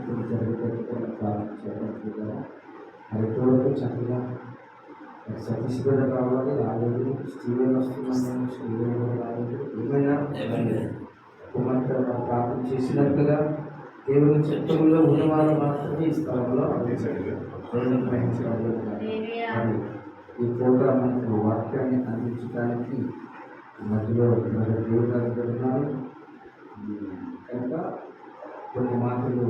ఇప్పుడు జరుగుతున్న ప్రారంభించేటప్పుడు హైకోర్టు చక్కగా సతీష్ కూడా రావాలి, రాలేదు. స్టీవెన్ వస్తున్నాను, స్టీవెన్ కూడా రాలేదు. ఏమైనా కుమార్తె ప్రార్థన చేసినట్లుగా దేవుని చిత్తంలో ఉన్న వాళ్ళు మాత్రమే ఈ స్థలంలో ఈ ప్రోగ్రాం మనకు వాక్యాన్ని అందించడానికి మధ్యలో దేవుడు జరుగుతున్నారు కనుక కొన్ని మాటలు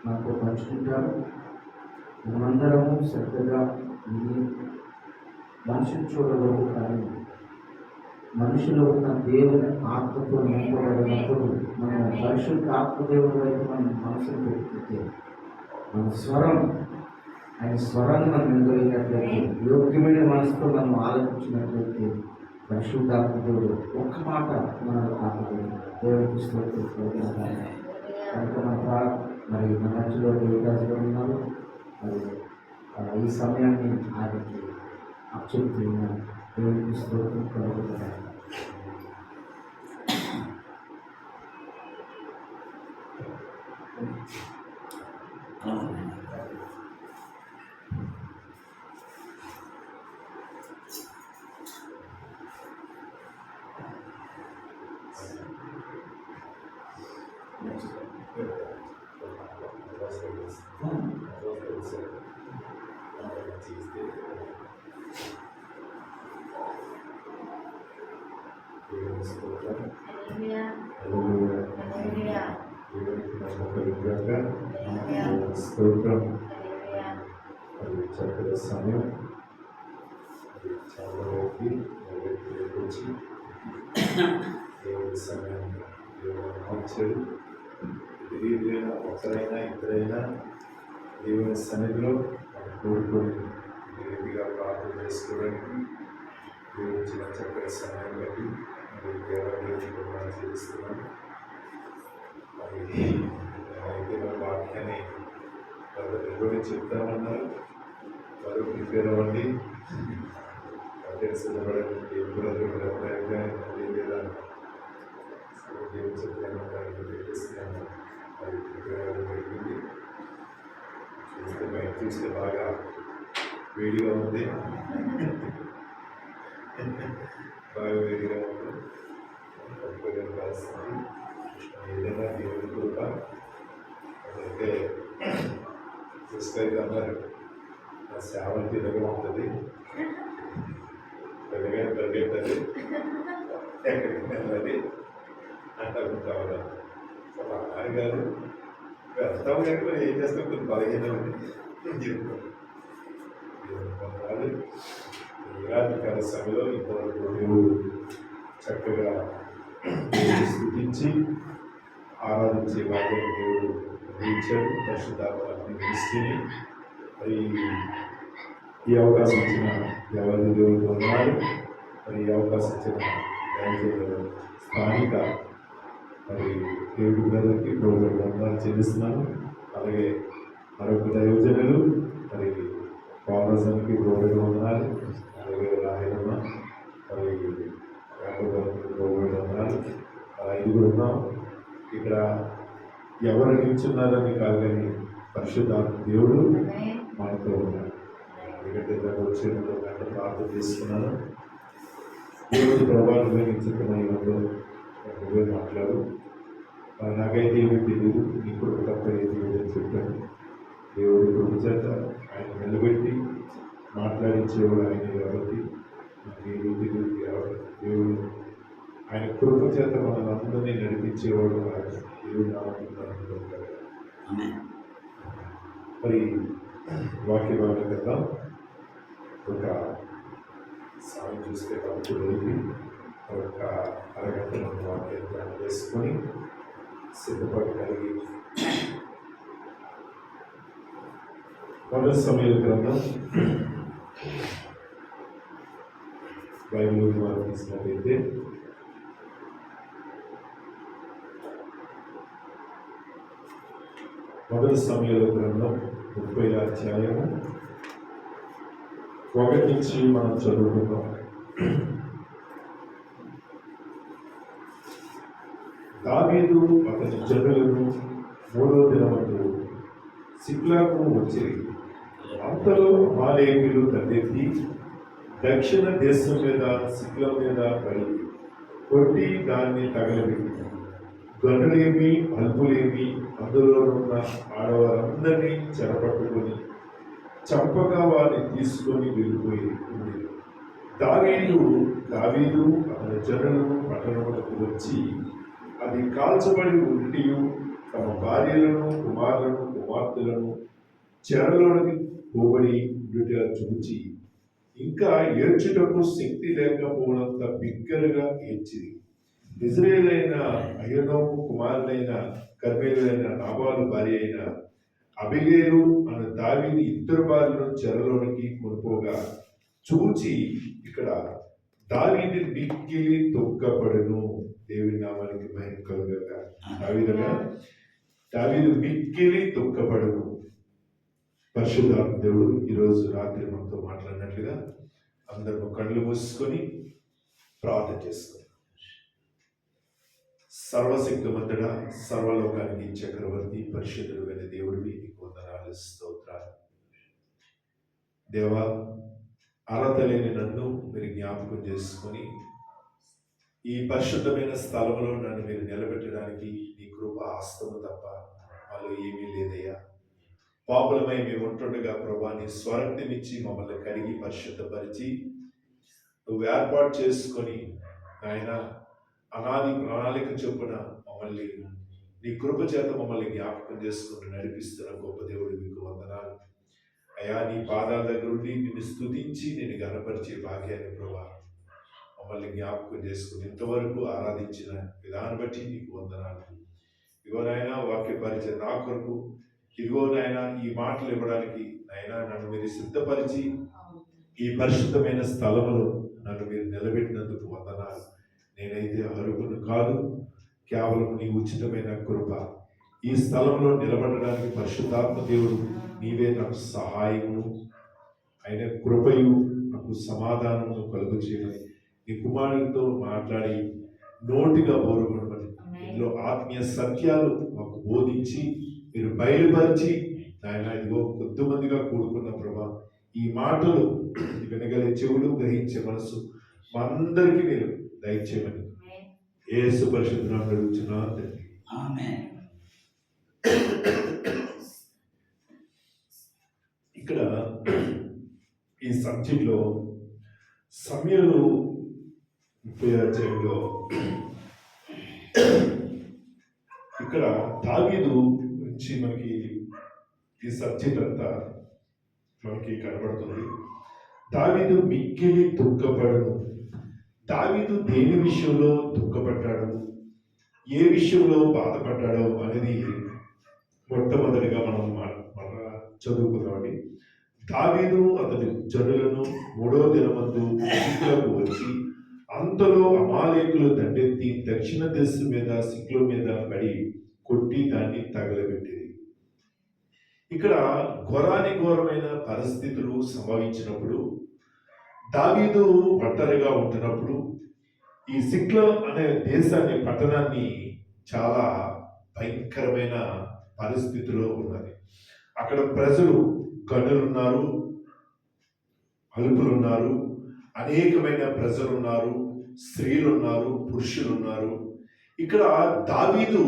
నాతో పంచుకుంటారు. మనమందరము శ్రద్ధగా మనిషిని చూడలేము, కానీ మనిషిలో ఉన్న దేవుని ఆత్మతో నింపబడినప్పుడు మనం పరిశుద్ధ ఆత్మదేవుడి వైపు మనం మనసును పెట్టుకుంటే మన స్వరం ఆయన స్వరాన్ని మనం ఎదురైనట్లయితే యోగ్యమైన మనసుతో మనం ఆలోచించినట్లయితే పరిశుద్ధాత్మదేవుడు ఒక్క మాట మనకు కాకపోతే దేవుడికి స్తోత్రం. కనుక మరి మన మధ్యలో దేవుడాజులో ఉన్నారు. మరి ఈ సమయాన్ని ఆయనకి అక్షుతున్నాం. దేవుడికి స్తోత్రం కలుగుతున్నాయి. స్తోత్రం. అది చక్కటి సమయం. అది చాలా వచ్చి దేవుడి సమయం మార్చాడు. ఇద్దరైనా ఒకరైనా ఇద్దరైనా దేవుని సన్నిధిలో మనం కోరుకొని రీతిగా ప్రార్థన చేసుకోవడానికి దేవుడు ఇచ్చిన చక్కటి సమయం బట్టి మరి దేవాలయం చేస్తున్నాను. మరి అయితే మన వాక్యాన్ని ఎవరు చెప్తామన్నారు, వారు ప్రిపేర్ అవ్వండి, సిద్ధపడండి. ఎప్పుడు లేదా దేవుడు చెప్తాను అది ప్రిపేర్ అవ్వడం జరిగింది. చూస్తే బయట చూస్తే బాగా వేడిగా ఉంది, బాగా వేడిగా ఉంది. తప్పని పరిస్థితి ఏదైనా దేవుడి కృప. అదైతే సిస్టర్ అన్నారు, నా సేవ తిరగ ఉంటుంది, పరిగెత్తది, ఎక్కడికి వెళ్ళాలి అంటారు. కావాలి అని కాదు, వెళ్తాము ఎక్కడ ఏం చేస్తాం, కొన్ని బలహీన పొందాలి. రాత్రికాల సమయంలో ఇంతవరకు దేవుడు చక్కగా స్థుతించి ఆరాధించే భాగ్యం దేవుడు ఇచ్చాడు. పరిశుద్ధాత్మని దృష్టిని మరి ఈ అవకాశం ఇచ్చిన దేవాలయ దేవుడు ఉన్నారు. మరి ఈ అవకాశం ఇచ్చిన స్థానిక మరి దేవుడి బ్రదర్కి ప్రోగ్రాం వందనాలు చెల్లిస్తున్నాను. అలాగే మరొక దైవజనులు మరి కాంగ్రెస్కి ప్రోగ్రాం వందనాలు. అలాగే రాయలమ్మ మరి ప్రోగ్రాం వందనాలు. ఐదుగురు ఉన్నాం ఇక్కడ. ఎవరు నిల్చున్నారని కాదు, కానీ పరిశుద్ధాత్మ దేవుడు మనతో ఉన్నాడు. ఎందుకంటే దాన్ని వచ్చేటప్పుడు గంట ప్రార్థన చేసుకున్నాను. దేవుడు ప్రభావం నిశ్చితమైనతో నువ్వే మాట్లాడు, నాకైతే ఏమి తెలియదు, నీ కొడుకు తప్ప ఏది లేదని చెప్పాను. దేవుడు కృప చేత ఆయన నిలబెట్టి మాట్లాడించేవాడు ఆయన కాబట్టి నాకు తెలియదు. దేవుడు ఆయన కృప చేత మనల్ని అందరినీ నడిపించేవాడు ఆయన. దేవుడు నామంటారు. మరి వాక్య భాగం కదా ఒక సాయం చూస్తే అప్పుడు ఒక అరగంట మన వాక్యాన్ని చేసుకొని సిద్ధపడి కలిగి మొదటి సమయాల గ్రంథం బైబిల్ ద్వారా తీసినట్లయితే మొదటి సమయాల గ్రంథం 30వ అధ్యాయము 1 నుంచి మనం చదువుకుందాం. దావీదు అతని జనులను 3వ దినమందు సిక్లాకు వచ్చేది. అంతలో అమాలేకీయులు దండెత్తి దక్షిణ దేశం మీద సిక్లం మీద పడి కొట్టి దాన్ని తగలబెట్టి గనులేమి అల్పులేమి అందులో ఉన్న ఆడవారందరినీ చెరపట్టుకొని చంపగా వారిని తీసుకొని వెళ్ళిపోయి దావీదు అతని జనులను పట్టణములకు వచ్చి అది కాల్చబడి ఉండి తమ భార్యలను కుమారులను కుమార్తెలను చెరలోనికి పోబడి ఉండుట చూచి ఇంకా ఏడ్చుటకు శక్తి లేకపోవడంత బిగ్గరగా ఏడ్చింది. ఇజ్రాయేలైన అయ్యోనోము కుమారులైన కర్మేలైన నాబాలు భార్య అయిన అబిగేలు అన్న దావీదు ఇద్దరు భార్యలను చెరలోనికి కొనుపోగా చూచి ఇక్కడ దావీదు మిక్కిలి తొక్కపడును. దేవుని నామానికి మహిమ కలుగుగాక. ఆ విధంగా దావీదు మిక్కిలి తొక్కపడును. పరిశుద్ధాత్మ దేవుడు ఈరోజు రాత్రి మనతో మాట్లాడినట్లుగా అందరూ కళ్ళు మూసుకొని ప్రార్థన చేసుకొని. సర్వశక్తిమంతుడా, సర్వలోకానికి చక్రవర్తి, పరిశుద్ధుడు అయిన దేవుడివి నీకు వందనాలు, స్తోత్రాలు. దేవా, అర్హత లేని నన్ను మీరు జ్ఞాపకం చేసుకొని ఈ పరిశుద్ధమైన స్థలంలో నన్ను మీరు నిలబెట్టడానికి నీ కృప హస్తము తప్ప మాలో ఏమీ లేదయ్యా. పాపులమై మేము ఉంటుండగా ప్రభా నీ స్వరక్తమిచ్చి మమ్మల్ని కడిగి పరిశుద్ధపరిచి నువ్వు ఏర్పాటు చేసుకొని ఆయన అనాది ప్రణాళిక చొప్పున మమ్మల్ని నీ కృప చేత మమ్మల్ని జ్ఞాపకం చేసుకుంటూ నడిపిస్తున్న గొప్ప దేవుడు మీకు వందనాలు అయ్యా. నీ పాదాల దగ్గర ఉండి నిన్ను స్తుతించి నేను గణపరిచే భాగ్యాన్ని ప్రభా మమ్మల్ని జ్ఞాపకం చేసుకుని ఇంతవరకు ఆరాధించిన విధానం బట్టి నీకు వందనాలు. ఇదిగో నాయన వాక్య పరిచయం నా కొరకు, ఇదిగో నాయన ఈ మాటలు ఇవ్వడానికి నాయన నన్ను మీరు సిద్ధపరిచి ఈ పరిశుద్ధమైన స్థలములో నన్ను మీరు నిలబెట్టినందుకు వందనాలు. నేనైతే అర్హులను కాదు, కేవలం నీ ఉచితమైన కృప. ఈ స్థలంలో నిలబడడానికి పరిశుద్ధాత్మ దేవుడు నీవే నాకు సహాయమును, ఆయన కృపయు నాకు సమాధానము కలుగు చేయమని నీ కుమారుడితో మాట్లాడి నోటిగా బోరుకొనమని ఇందులో ఆత్మీయ సత్యాలు మాకు బోధించి మీరు బయలుపరిచి ఆయన ఇదిగో కొద్దిమందిగా కూడుకున్న ప్రభా ఈ మాటలు వినగలే చెవులు గ్రహించే మనసు మా అందరికీ మీరు దయచేయమని యేసు పరిశుద్ధ నామములో అడుగుచున్నా తండ్రి, ఆమేన్. ఇక్కడ ఈ సబ్జెక్ట్లో సమయలు 30వ అధ్యాయంలో ఇక్కడ దావీదు గురించి మనకి ఈ సబ్జెక్ట్ అంతా మనకి కనబడుతుంది. దావీదు మిక్కిలి దుఃఖపడును. దావీదు దేని విషయంలో దుఃఖపడ్డాడు, ఏ విషయంలో బాధపడ్డాడో అనేది మొట్టమొదటిగా మనం చదువుకుందామండి. దావీదు అతని జనులను 3వ దినమందు సిక్లకు వచ్చి అంతలో అమాలేకులు దండెత్తి దక్షిణ దేశం మీద సిక్ల మీద పడి కొట్టి దాన్ని తగలబెట్టేది. ఇక్కడ ఘోరానిఘోరమైన పరిస్థితులు సంభవించినప్పుడు దావీదు ఒంటరిగా ఉంటున్నప్పుడు ఈ సిక్ల అనే దేశాన్ని పట్టణాన్ని చాలా భయంకరమైన పరిస్థితిలో ఉన్నది. అక్కడ ప్రజలు గనులున్నారు, అలుపులున్నారు, అనేకమైన ప్రజలున్నారు, స్త్రీలున్నారు, పురుషులున్నారు. ఇక్కడ దావీదు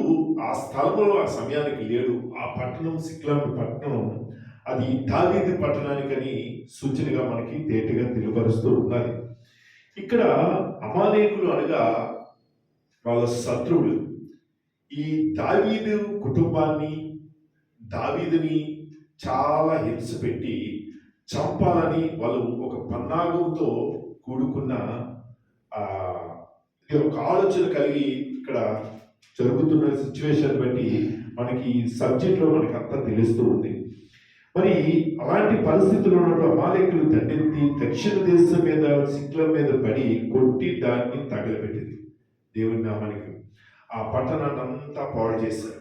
ఆ స్థలంలో ఆ సమయానికి లేడు. ఆ పట్టణం సిక్లం పట్టణం అది దావీదు పట్టణానికని సూచనగా మనకి తేటగా తెలియపరుస్తూ ఉన్నది. ఇక్కడ అమాలేకులు అనగా వాళ్ళ శత్రువులు. ఈ దావీదు కుటుంబాన్ని, దావీదుని చాలా హింస పెట్టి చంపాలని వాళ్ళు ఒక పన్నాగంతో కూడుకున్న ఒక ఆలోచన కలిగి ఇక్కడ జరుగుతున్న సిచ్యువేషన్ బట్టి మనకి సబ్జెక్ట్లో మనకి అంతా తెలుస్తూ ఉంది. మరి అలాంటి పరిస్థితుల్లో ఉన్నప్పుడు అమాలేకులు దండెత్తి దక్షిణ దేశం మీద సిక్ల మీద పడి కొట్టి దాన్ని తగలబెట్టింది. దేవుని నామానికి ఆ పట్టణాన్ని అంతా పాడు చేశారు.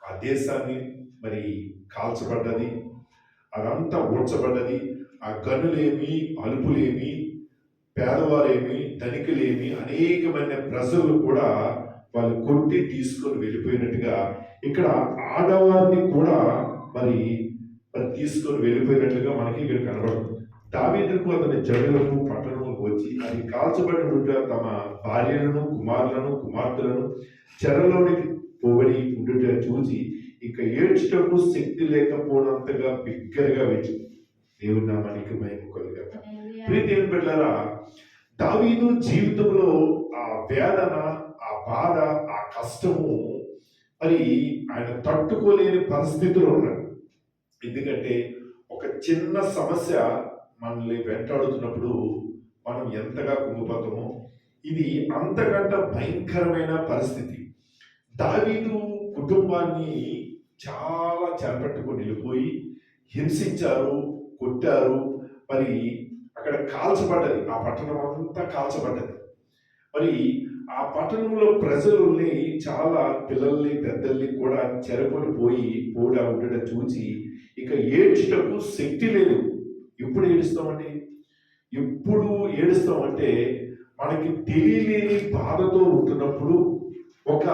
ఆ దేశాన్ని మరి కాల్చబడ్డది, అదంతా ఊడ్చబడ్డది. ఆ గనులేమి, అలుపులేమి, పేదవారేమి, ధనికులేమి, అనేకమైన ప్రజలు కూడా వాళ్ళు కొట్టి తీసుకొని వెళ్ళిపోయినట్టుగా ఇక్కడ ఆడవారిని కూడా మరి మరి తీసుకొని వెళ్ళిపోయినట్లుగా మనకి ఇక్కడ కనబడుతుంది. దావీదుకు అతని జనులకు పట్టణములకు వచ్చి అది కాల్చబడి ఉండుట తమ భార్యలను కుమారులను కుమార్తెలను చెరలోనికి పోబడి ఉండుట చూసి ఇక ఏడ్చుటకు శక్తి లేకపోవడంతగా బిగ్గరగా వెచ్చు. దేవుని నామానికి మహిమ కలుగాక. ప్రియ దేవుని బిడ్డలారా, దావీదు జీవితంలో ఆ వేదన, ఆ బాధ, ఆ కష్టము మరి ఆయన తట్టుకోలేని పరిస్థితిలో ఉన్నాడు. ఎందుకంటే ఒక చిన్న సమస్య మనల్ని వెంటాడుతున్నప్పుడు మనం ఎంతగా కుంగిపోతామో, ఇది అంతకంటే భయంకరమైన పరిస్థితి. దావీదు కుటుంబాన్ని చాలా చేపట్టుకొని వెళ్ళిపోయి హింసించారు, కొట్టారు. మరి అక్కడ కాల్చబడ్డది, ఆ పట్టణం అంతా కాల్చబడ్డది. మరి ఆ పట్టణంలో ప్రజల్ని, చాలా పిల్లల్ని పెద్దల్ని కూడా చెరకొని పోడా ఉండడం చూసి ఇక ఏడ్చుటకు శక్తి లేదు. ఎప్పుడు ఏడుస్తామండి? ఎప్పుడు ఏడుస్తామంటే మనకి తెలియలేని బాధతో ఉంటున్నప్పుడు, ఒక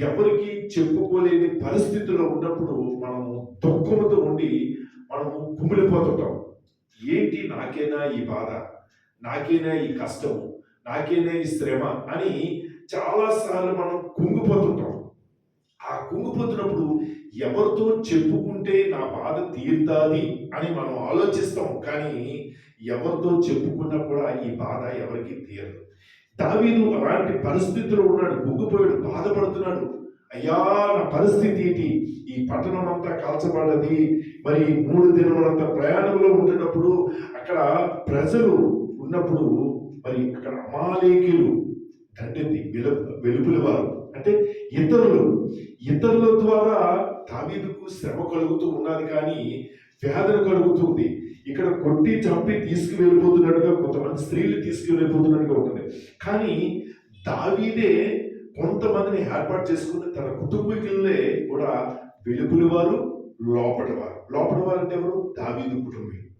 ఎవరికి చెప్పుకోలేని పరిస్థితిలో ఉన్నప్పుడు మనము దుఃఖంతో ఉండి మనము కుమిలిపోతుంటాం. ఏంటి, నాకేనా ఈ బాధ, నాకేనా ఈ కష్టము, నాకేనా ఈ శ్రమ అని చాలాసార్లు మనం కుంగిపోతుంటాం. ఆ కుంగిపోతున్నప్పుడు ఎవరితో చెప్పుకుంటే నా బాధ తీరుతాది అని మనం ఆలోచిస్తాం. కానీ ఎవరితో చెప్పుకున్నా కూడా ఈ బాధ ఎవరికి తీరదు. దావీదు అలాంటి పరిస్థితిలో ఉన్నాడు, కుంగిపోయాడు, బాధపడుతున్నాడు. అయ్యా, నా పరిస్థితి ఏంటి? ఈ పట్టణం అంతా కాల్చబడ్డది. మరి 3 దినములంతా ప్రయాణంలో ఉంటున్నప్పుడు, అక్కడ ప్రజలు ఉన్నప్పుడు, మరి అక్కడ అమాలేకీయులు దండెత్తి వెలుపుల వారు అంటే ఇతరుల ద్వారా దావీదుకు శ్రమ కలుగుతూ ఉన్నది, కానీ వేదన కలుగుతుంది. ఇక్కడ కొట్టి చంపి తీసుకువెళ్ళిపోతున్నట్టుగా, కొంతమంది స్త్రీలు తీసుకువెళ్ళిపోతున్నట్టుగా ఉంటుంది. కానీ దావీదే కొంతమందిని ఏర్పాటు చేసుకుని తన కుటుంబీకులే కూడా వెలుపుల వారు, లోపటి వారు అంటే ఎవరు? దావీదు కుటుంబీకులు.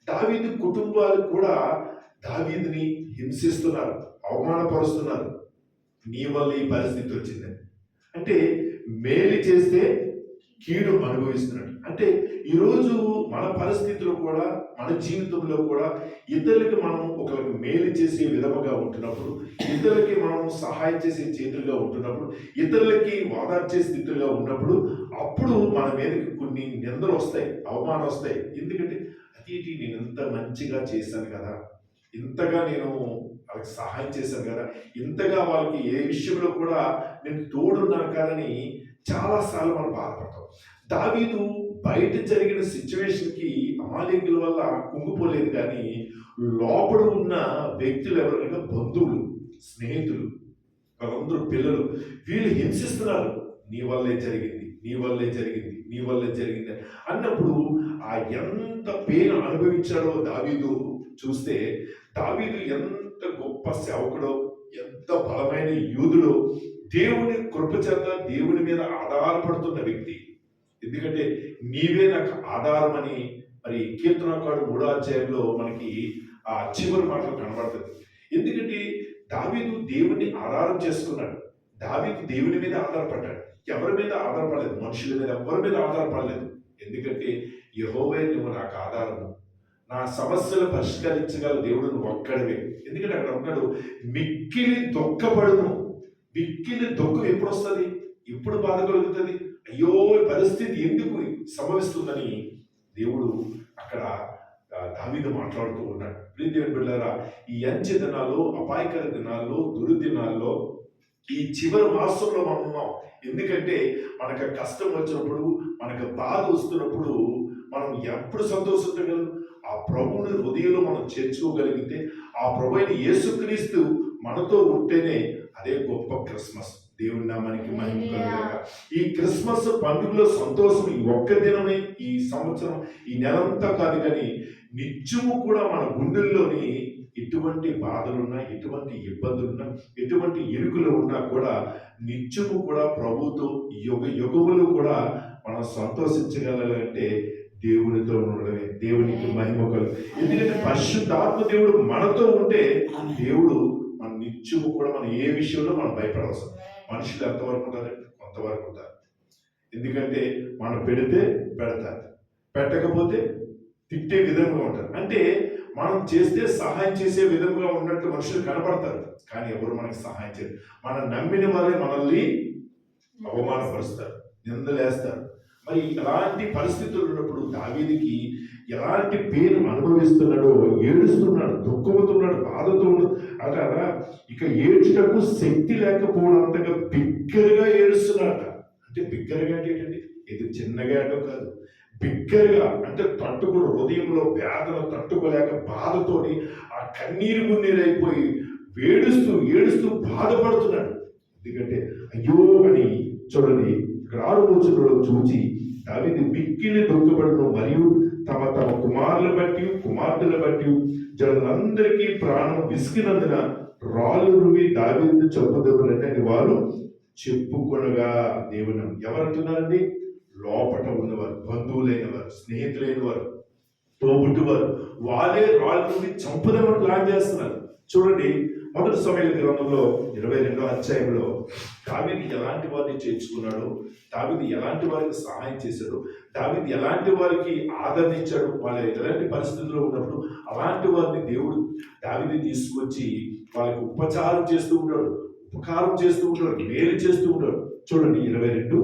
దావీదు కుటుంబాలు కూడా దావీదుని హింసిస్తున్నారు, అవమానపరుస్తున్నారు. నీ వల్ల ఈ పరిస్థితి వచ్చిందని, అంటే మేలు చేస్తే కీడు అనుభవిస్తున్నాడు. అంటే ఈరోజు మన పరిస్థితుల్లో కూడా, మన జీవితంలో కూడా ఇతరులకి మనం ఒకరికి మేలు చేసే విధముగా ఉంటున్నప్పుడు, ఇతరులకి మనం సహాయం చేసే చేతులుగా ఉంటున్నప్పుడు, ఇతరులకి ఓదార్చే స్థితిలో ఉన్నప్పుడు, అప్పుడు మన మీదకి కొన్ని నిందలు వస్తాయి, అవమానం వస్తాయి. ఎందుకంటే అదేంటి, నేను ఇంత మంచిగా చేశాను కదా, ఇంతగా నేను వాళ్ళకి సహాయం చేశాను కదా, ఇంతగా వాళ్ళకి ఏ విషయంలో కూడా నేను తోడున్నాను కదని చాలాసార్లు మనం బాధపడతాం. దావీదు బయట జరిగిన సిచ్యువేషన్కి అమాలేకుల వల్ల కుంగిపోలేదు, కానీ లోపల ఉన్న వ్యక్తులు ఎవరైనా బంధువులు, స్నేహితులు, వాళ్ళందరూ పిల్లలు, వీళ్ళు హింసిస్తున్నారు. నీ వల్లే జరిగింది, నీ వల్లే జరిగింది, నీ వల్లే జరిగింది అన్నప్పుడు ఆ ఎంత పెయిన్ అనుభవించాడో దావీదు చూస్తే, దావీదు ఎంత గొప్ప సేవకుడో, ఎంత బలమైన యూదుడో, దేవుని కృప చేత దేవుని మీద ఆధారపడుతున్న వ్యక్తి. ఎందుకంటే నీవే నాకు ఆధారం అని మరి కీర్తనకారుడు 3వ అధ్యాయంలో మనకి ఆ చివరి మాటలు కనబడుతుంది. ఎందుకంటే దావీదు దేవుని ఆధారం చేసుకున్నాడు. దావీదు దేవుని మీద ఆధారపడ్డాడు, ఎవరి మీద ఆధారపడలేదు, మనుషుల మీద ఎవరి మీద ఆధారపడలేదు. ఎందుకంటే యెహోవా నువ్వు నాకు ఆధారము, నా సమస్యలు పరిష్కరించగల దేవుడు నువ్వు ఒక్కడివే. ఎందుకంటే అక్కడ ఉన్నాడు, మిక్కిలి దుఃఖపడును. మిక్కిలి దుఃఖం ఎప్పుడు వస్తుంది, ఎప్పుడు బాధ కలుగుతుంది, అయ్యో పరిస్థితి ఎందుకు సంభవిస్తుందని దేవుడు అక్కడ దావీదు మాట్లాడుతూ ఉన్నాడు. ప్రియదేవుని బిడ్డలారా, ఈ అంచె దినాల్లో, అపాయకర దినాల్లో, దుర్దినాల్లో, ఈ చివరి మాసంలో మనం ఉన్నాం. ఎందుకంటే మనకు కష్టం వచ్చినప్పుడు, మనకు బాధ వస్తున్నప్పుడు మనం ఎప్పుడు సంతోషించగలం? ఆ ప్రభువుని హృదయంలో మనం చేర్చుకోగలిగితే, ఆ ప్రభు అయిన యేసుక్రీస్తు మనతో ఉంటేనే అదే గొప్ప క్రిస్మస్. దేవుని నామానికి మహిమ కలుగుగాక. ఈ క్రిస్మస్ పండుగలో సంతోషం ఈ ఒక్క దినమే, ఈ సంవత్సరం, ఈ నెలంతా కాదు, కానీ నిత్యము కూడా మన గుండెల్లోని ఎటువంటి బాధలున్నా, ఎటువంటి ఇబ్బందులున్నా, ఎటువంటి ఇరుకులు ఉన్నా కూడా నిత్యము కూడా ప్రభుతో యుగములు కూడా మనం సంతోషించగలంటే దేవునితో ఉండడమే. దేవునికి మహిమ కలుగు. ఎందుకంటే పరిశుద్ధాత్మ దేవుడు మనతో ఉంటే, దేవుడు మన నిత్యము కూడా మనం ఏ విషయంలో మనం భయపడవలసిన. మనుషులు ఎంతవరకు ఉంటారంటే కొంతవరకు ఉంటారు. ఎందుకంటే మనం పెడితే పెడతారు, పెట్టకపోతే తిట్టే విధంగా ఉంటారు. అంటే మనం చేస్తే సహాయం చేసే విధంగా ఉన్నట్టు మనుషులు కనపడతారు, కానీ ఎవరు మనకి సహాయం చేయరు. మనం నమ్మిన వారే మనల్ని అవమానపరుస్తారు, నిందలేస్తారు. మరి ఎలాంటి పరిస్థితులు ఉన్నప్పుడు దావీదుకి ఎలాంటి పేరు అనుభవిస్తున్నాడో, ఏడుస్తున్నాడు, దుఃఖముతున్నాడు, బాధతో అలా ఇక ఏడ్చుటకు శక్తి లేకపోవడంతగా బిగ్గరగా ఏడుస్తున్నాడు. అంటే బిగ్గరగా అంటే ఏంటండి? ఇది చిన్నగా అంటే కాదు, బిగ్గరగా అంటే హృదయంలో వేదన తట్టుకోలేక బాధతోని ఆ కన్నీరు మున్నీరైపోయి ఏడుస్తూ ఏడుస్తూ బాధపడుతున్నాడు. ఎందుకంటే అయ్యో అని చూడండి, ఇక్కడ 6వ వచనంలో చూచి దావీదు మిక్కిలి దుఃఖపడును, మరియు తమ తమ కుమారులను బట్టి కుమార్తెల బట్టి జనులందరికీ ప్రాణం విసిగినందున రాళ్ళు రువి దావీదు చంపుదెవరంటే అని వారు చెప్పుకొనగా. దేవుని ఎవరంటున్నారండి? లోపట ఉన్నవారు, బంధువులైన వారు, స్నేహితులైన వారు, తోబుట్టు వారు, వాళ్ళే రాళ్ళ నుండి చంపుదామని ప్లాన్ చేస్తున్నారు. చూడండి, 1 సమూయేలు గ్రంథంలో 22వ అధ్యాయంలో దావీదు ఎలాంటి వారిని చేర్చుకున్నాడు, దావీదు ఎలాంటి వారికి సహాయం చేశాడు, దావీదు ఎలాంటి వారికి ఆదరణ ఇచ్చాడు, వాళ్ళ ఎలాంటి పరిస్థితుల్లో ఉన్నప్పుడు అలాంటి వారిని దేవుడు దావీదు తీసుకొచ్చి వాళ్ళకి ఉపచారం చేస్తూ ఉంటాడు, ఉపకారం చేస్తూ ఉంటాడు, మేలు చేస్తూ ఉంటాడు. చూడండి 22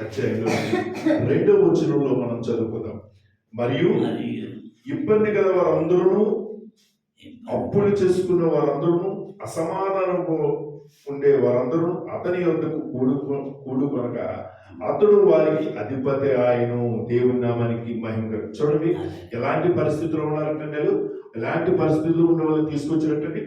అధ్యాయంలో 2వ వచనంలో మనం చదువుకుందాం. మరియు ఇబ్బంది గల వారందరూ, అప్పులు చేసుకున్న వారందరూ, అసమాధానము ఉండే వారందరూ అతని యొద్దకు కూడుకొనక అతడు వారికి అధిపతి ఆయను. దేవుని నామానికి మహిమ. చూడండి ఎలాంటి పరిస్థితుల్లో ఉన్నారంటే, ఎలాంటి పరిస్థితుల్లో ఉన్న వాళ్ళని తీసుకొచ్చినట్టండి.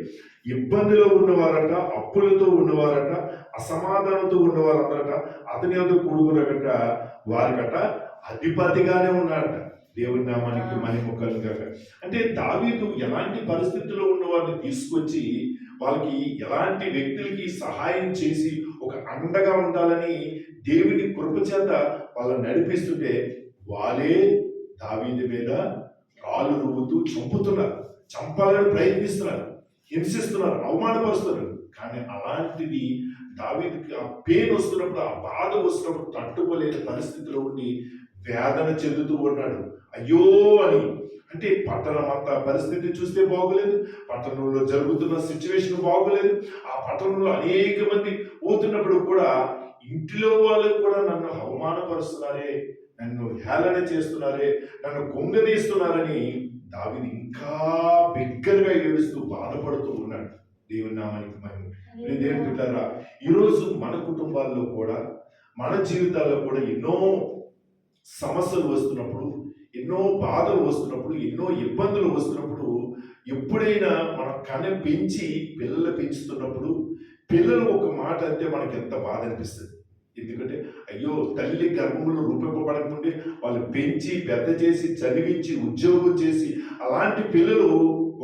ఇబ్బందిలో ఉన్నవారట, అప్పులతో ఉన్నవారట, అసమాధానంతో ఉన్నవారందరట అతని యొద్దకు కూడుకున్నట వారికట అధిపతిగానే ఉన్నాడట. దేవుని నామానికి మహిమ కలుగాక. అంటే దావీదు ఎలాంటి పరిస్థితుల్లో ఉన్న వారిని తీసుకొచ్చి వాళ్ళకి ఎలాంటి వ్యక్తులకి సహాయం చేసి ఒక అండగా ఉండాలని దేవుని కృప చేత వాళ్ళని నడిపిస్తుంటే వాళ్ళే దావీదు మీద రాళ్ళు రువ్వుతూ చంపుతున్నారు, చంపాలని ప్రయత్నిస్తున్నారు, హింసిస్తున్నారు, అవమానపరుస్తున్నారు. కానీ అలాంటిది దావీదుకి ఆ పెయిన్ వస్తున్నప్పుడు, ఆ బాధ వస్తున్నప్పుడు తట్టుకోలేని పరిస్థితిలో ఉండి వేదన చెందుతూ ఉన్నాడు. అయ్యో అని. అంటే పట్టణం అంతా పరిస్థితి చూస్తే బాగోలేదు, పట్టణంలో జరుగుతున్న సిచ్యువేషన్ బాగోలేదు. ఆ పట్టణంలో అనేక మంది పోతున్నప్పుడు కూడా ఇంటిలో వాళ్ళు కూడా నన్ను అవమానపరుస్తున్నారే, నన్ను హేళన చేస్తున్నారే, నన్ను కుంగదీస్తున్నారని దావీదు ఇంకా బిగ్గరగా ఏడుస్తూ బాధపడుతూ ఉన్నాడు. దేవుని నామానికి మహిమ. దేవుని బిడ్డలారా, ఈరోజు మన కుటుంబాల్లో కూడా, మన జీవితాల్లో కూడా ఎన్నో సమస్యలు వస్తున్నప్పుడు, ఎన్నో బాధలు వస్తున్నప్పుడు, ఎన్నో ఇబ్బందులు వస్తున్నప్పుడు, ఎప్పుడైనా మన కన్ను పెంచి పిల్లలు పెంచుతున్నప్పుడు పిల్లలు ఒక మాట అంటే మనకి ఎంత బాధ అనిపిస్తుంది. ఎందుకంటే అయ్యో, తల్లి గర్భంలో రూపింపబడకముందే వాళ్ళు పెంచి పెద్ద చేసి చదివించి ఉద్యోగం చేసి అలాంటి పిల్లలు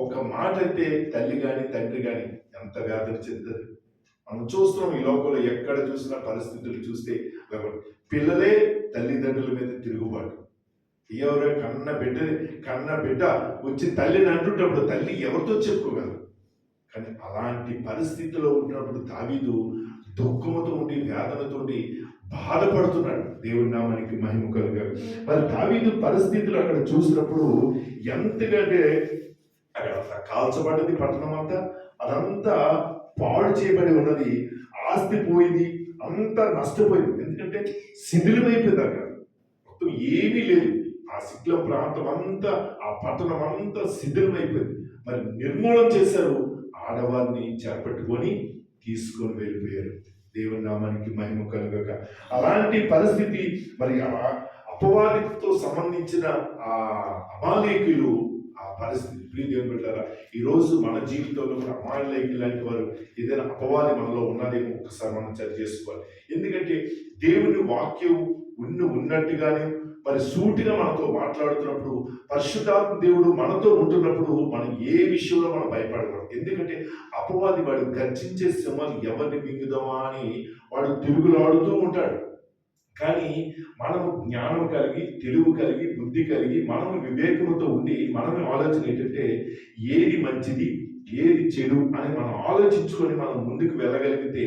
ఒక మాట అంటే తల్లి కానీ తండ్రి కానీ ఎంత వేదన చెందుతుంది. మనం చూస్తున్నాం ఈ లోకంలో ఎక్కడ చూసినా పరిస్థితులు చూస్తే పిల్లలే తల్లిదండ్రుల మీద తిరుగుబాటు. ఎవరో కన్న బిడ్డ వచ్చి తల్లిని అంటుంటప్పుడు తల్లి ఎవరితో చెప్పుకోగలరు? కానీ అలాంటి పరిస్థితిలో ఉన్నప్పుడు దావీదు దుఃఖముతో ఉండి వేదనతో ఉండి బాధపడుతున్నాడు. దేవుని నామానికి మహిమ కలుగారు. మరి దావీదు పరిస్థితులు అక్కడ చూసినప్పుడు ఎంతకంటే అక్కడ కాల్చబడ్డది పట్టణం అంతా, అదంతా పాడు చేయబడి ఉన్నది, ఆస్తి పోయింది, అంతా నష్టపోయింది. ఎందుకంటే శిథిలమైపోయింది, అక్కడ మొత్తం ఏమీ లేదు. ఆ శిథిల ప్రాంతం అంతా, ఆ పట్టణం అంతా శిథిలమైపోయింది. మరి నిర్మూలన చేశారు, ఆడవారిని చేపట్టుకొని తీసుకొని వెళ్ళిపోయారు. దేవుని నామానికి మహిమ కలుగక. అలాంటి పరిస్థితి మరి అపవాదితో సంబంధించిన ఆ అమాలేకులు ఆ పరిస్థితి. ప్రియ దేవుని బిడ్డలారా, ఈరోజు మన జీవితంలో కూడా అమాలేకులు లాంటి వారు ఏదైనా అపవాది మనలో ఉన్నదేమో ఒకసారి మనం చర్చ చేసుకోవాలి. ఎందుకంటే దేవుని వాక్యం ఉన్నట్టుగానే మరి సూటిగా మనతో మాట్లాడుతున్నప్పుడు, పరిశుద్ధాత్మ దేవుడు మనతో ఉంటున్నప్పుడు మనం ఏ విషయంలో మనం భయపడకూడదు. ఎందుకంటే అపవాది వాడు గర్జించే సింహాలు ఎవరిని మింగుదామా అని వాడు తిరుగులాడుతూ ఉంటాడు. కానీ మనము జ్ఞానం కలిగి, తెలివి కలిగి, బుద్ధి కలిగి, మనము వివేకంతో ఉండి మనమే ఆలోచన ఏంటంటే ఏది మంచిది ఏది చెడు అని మనం ఆలోచించుకొని మనం ముందుకు వెళ్ళగలిగితే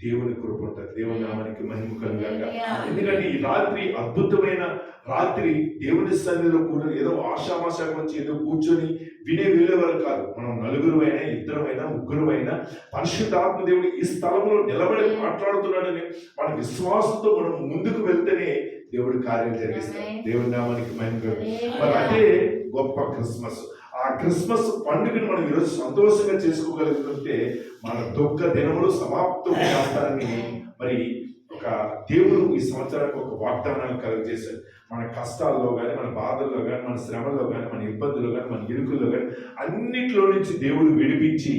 దేవుని కృప ఉంటుంది. దేవుని నామానికి మహిమ కలుగాక. ఎందుకంటే ఈ రాత్రి అద్భుతమైన రాత్రి దేవుని సన్నిధిలో కూడా ఏదో ఆషామాషాగా వచ్చి ఏదో కూర్చొని వినే వెళ్ళేవారు కాదు. మనం నలుగురుమైనా, ఇద్దరమైనా, ముగ్గురుమైనా పరిశుద్ధాత్మ దేవుడు ఈ స్థలంలో నిలబడి మాట్లాడుతున్నాడని మన విశ్వాసంతో మనం ముందుకు వెళ్తేనే దేవుడు కార్యం జరిగిస్తాడు. దేవుని నామానికి మహిమ కలుగాక. మరి అదే గొప్ప క్రిస్మస్. ఆ క్రిస్మస్ పండుగను మనం ఈరోజు సంతోషంగా చేసుకోగలుగుతుంటే మన దుఃఖ దినములు సమాప్తం చేస్తారని మరి ఒక దేవుడు ఈ సంవత్సరానికి ఒక వాగ్దానాన్ని కలుగజేశాడు. మన కష్టాల్లో కానీ, మన బాధల్లో కానీ, మన శ్రమల్లో కానీ, మన ఇబ్బందుల్లో కానీ, మన ఇరుకుల్లో కానీ అన్నిట్లో నుంచి దేవుడు విడిపించి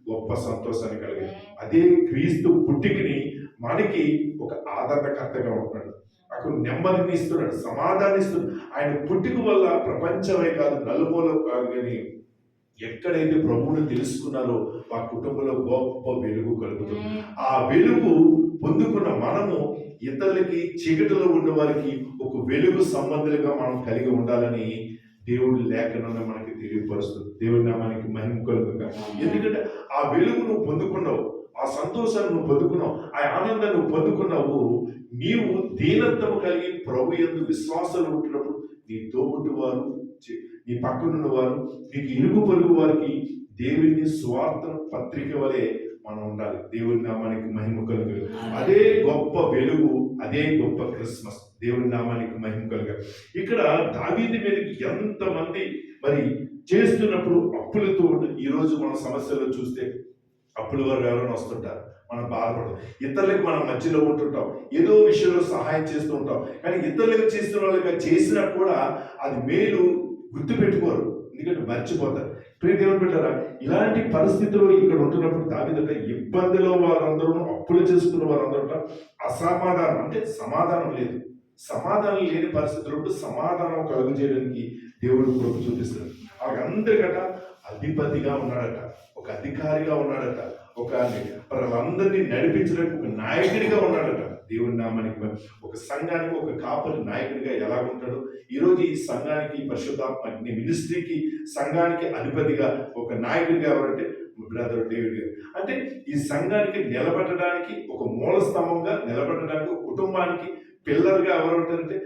గొప్ప సంతోషాన్ని కలిగాడు. అదే క్రీస్తు పుట్టికని మనకి ఒక ఆదరణకర్తగా ఉంటున్నాడు. అక్కడ నెమ్మదిని ఇస్తున్నాడు, సమాధానం ఇస్తున్నాడు. ఆయన పుట్టుక వల్ల ప్రపంచమే కాదు, నలుమూల కాదు, కానీ ఎక్కడైతే ప్రభువుని తెలుసుకున్నారో ఆ కుటుంబంలో గొప్ప వెలుగు కలుగుతుంది. ఆ వెలుగు పొందుకున్న మనము ఇతరులకి, చీకటిలో ఉన్న వారికి ఒక వెలుగు సంబంధులుగా మనం కలిగి ఉండాలని దేవుడి లేఖనంలో మనకి తెలియపరుస్తుంది. దేవుడి నామానికి మహిమ కలుగుగా. ఎందుకంటే ఆ వెలుగు నువ్వు పొందుకున్నావు, ఆ సంతోషాన్ని నువ్వు పొందుకున్నావు, ఆ ఆనందాన్ని నువ్వు పొందుకున్నావు. నీవు దీనత్వం కలిగి ప్రభు యందు విశ్వాసాలు ఉంటున్నప్పుడు నీ తోబుట్టు వారు, నీ పక్కనున్న వారు, నీకు ఇరుగు పొరుగు వారికి దేవుని స్వార్థ పత్రిక వలె మనం ఉండాలి. దేవుని నామానికి మహిమ కలుగు. అదే గొప్ప వెలుగు, అదే గొప్ప క్రిస్మస్. దేవుని నామానికి మహిమ కలుగు. ఇక్కడ దావీదు మీదకి ఎంతమంది మరి చేస్తున్నప్పుడు అప్పులతో ఈరోజు మన సమస్యల్లో చూస్తే అప్పుల వారు ఎవరైనా వస్తుంటారు, మనం బాధపడతాం. ఇతరులకు మనం మధ్యలో ఉంటుంటాం, ఏదో విషయంలో సహాయం చేస్తూ ఉంటాం. కానీ ఇతరులకు చేస్తున్న వాళ్ళకి చేసినా కూడా అది మేలు గుర్తుపెట్టుకోరు, ఎందుకంటే మర్చిపోతారు. ప్రియ దేవుని బిడ్డలారా, ఇలాంటి పరిస్థితుల్లో ఇక్కడ ఉంటున్నప్పుడు దావీదు ఇబ్బందిలో వారందరూ, అప్పులు చేసుకున్న వారందరూ అసమాధానం, అంటే సమాధానం లేదు, సమాధానం లేని పరిస్థితుల్లో సమాధానం కలుగు చేయడానికి దేవుడు కృప చూపిస్తాడు. వాళ్ళందరికట అధిపతిగా ఉన్నాడట, ఒక అధికారిగా ఉన్నాడట, ఒక వాళ్ళందరినీ నడిపించడానికి ఒక నాయకుడిగా ఉన్నాడట. దేవుని నామానికి ఒక సంఘానికి ఒక కాపరి నాయకుడిగా ఎలా ఉంటాడో ఈరోజు ఈ సంఘానికి, పరిశుద్ధాత్మ మినిస్ట్రీకి, సంఘానికి అధిపతిగా ఒక నాయకుడిగా ఎవరంటే బ్రదర్ డేవిడ్ గారు. అంటే ఈ సంఘానికి నిలబెట్టడానికి ఒక మూల స్తంభంగా నిలబెట్టడానికి, ఒక కుటుంబానికి పిల్లర్గా ఎవరు ఉంటారంటే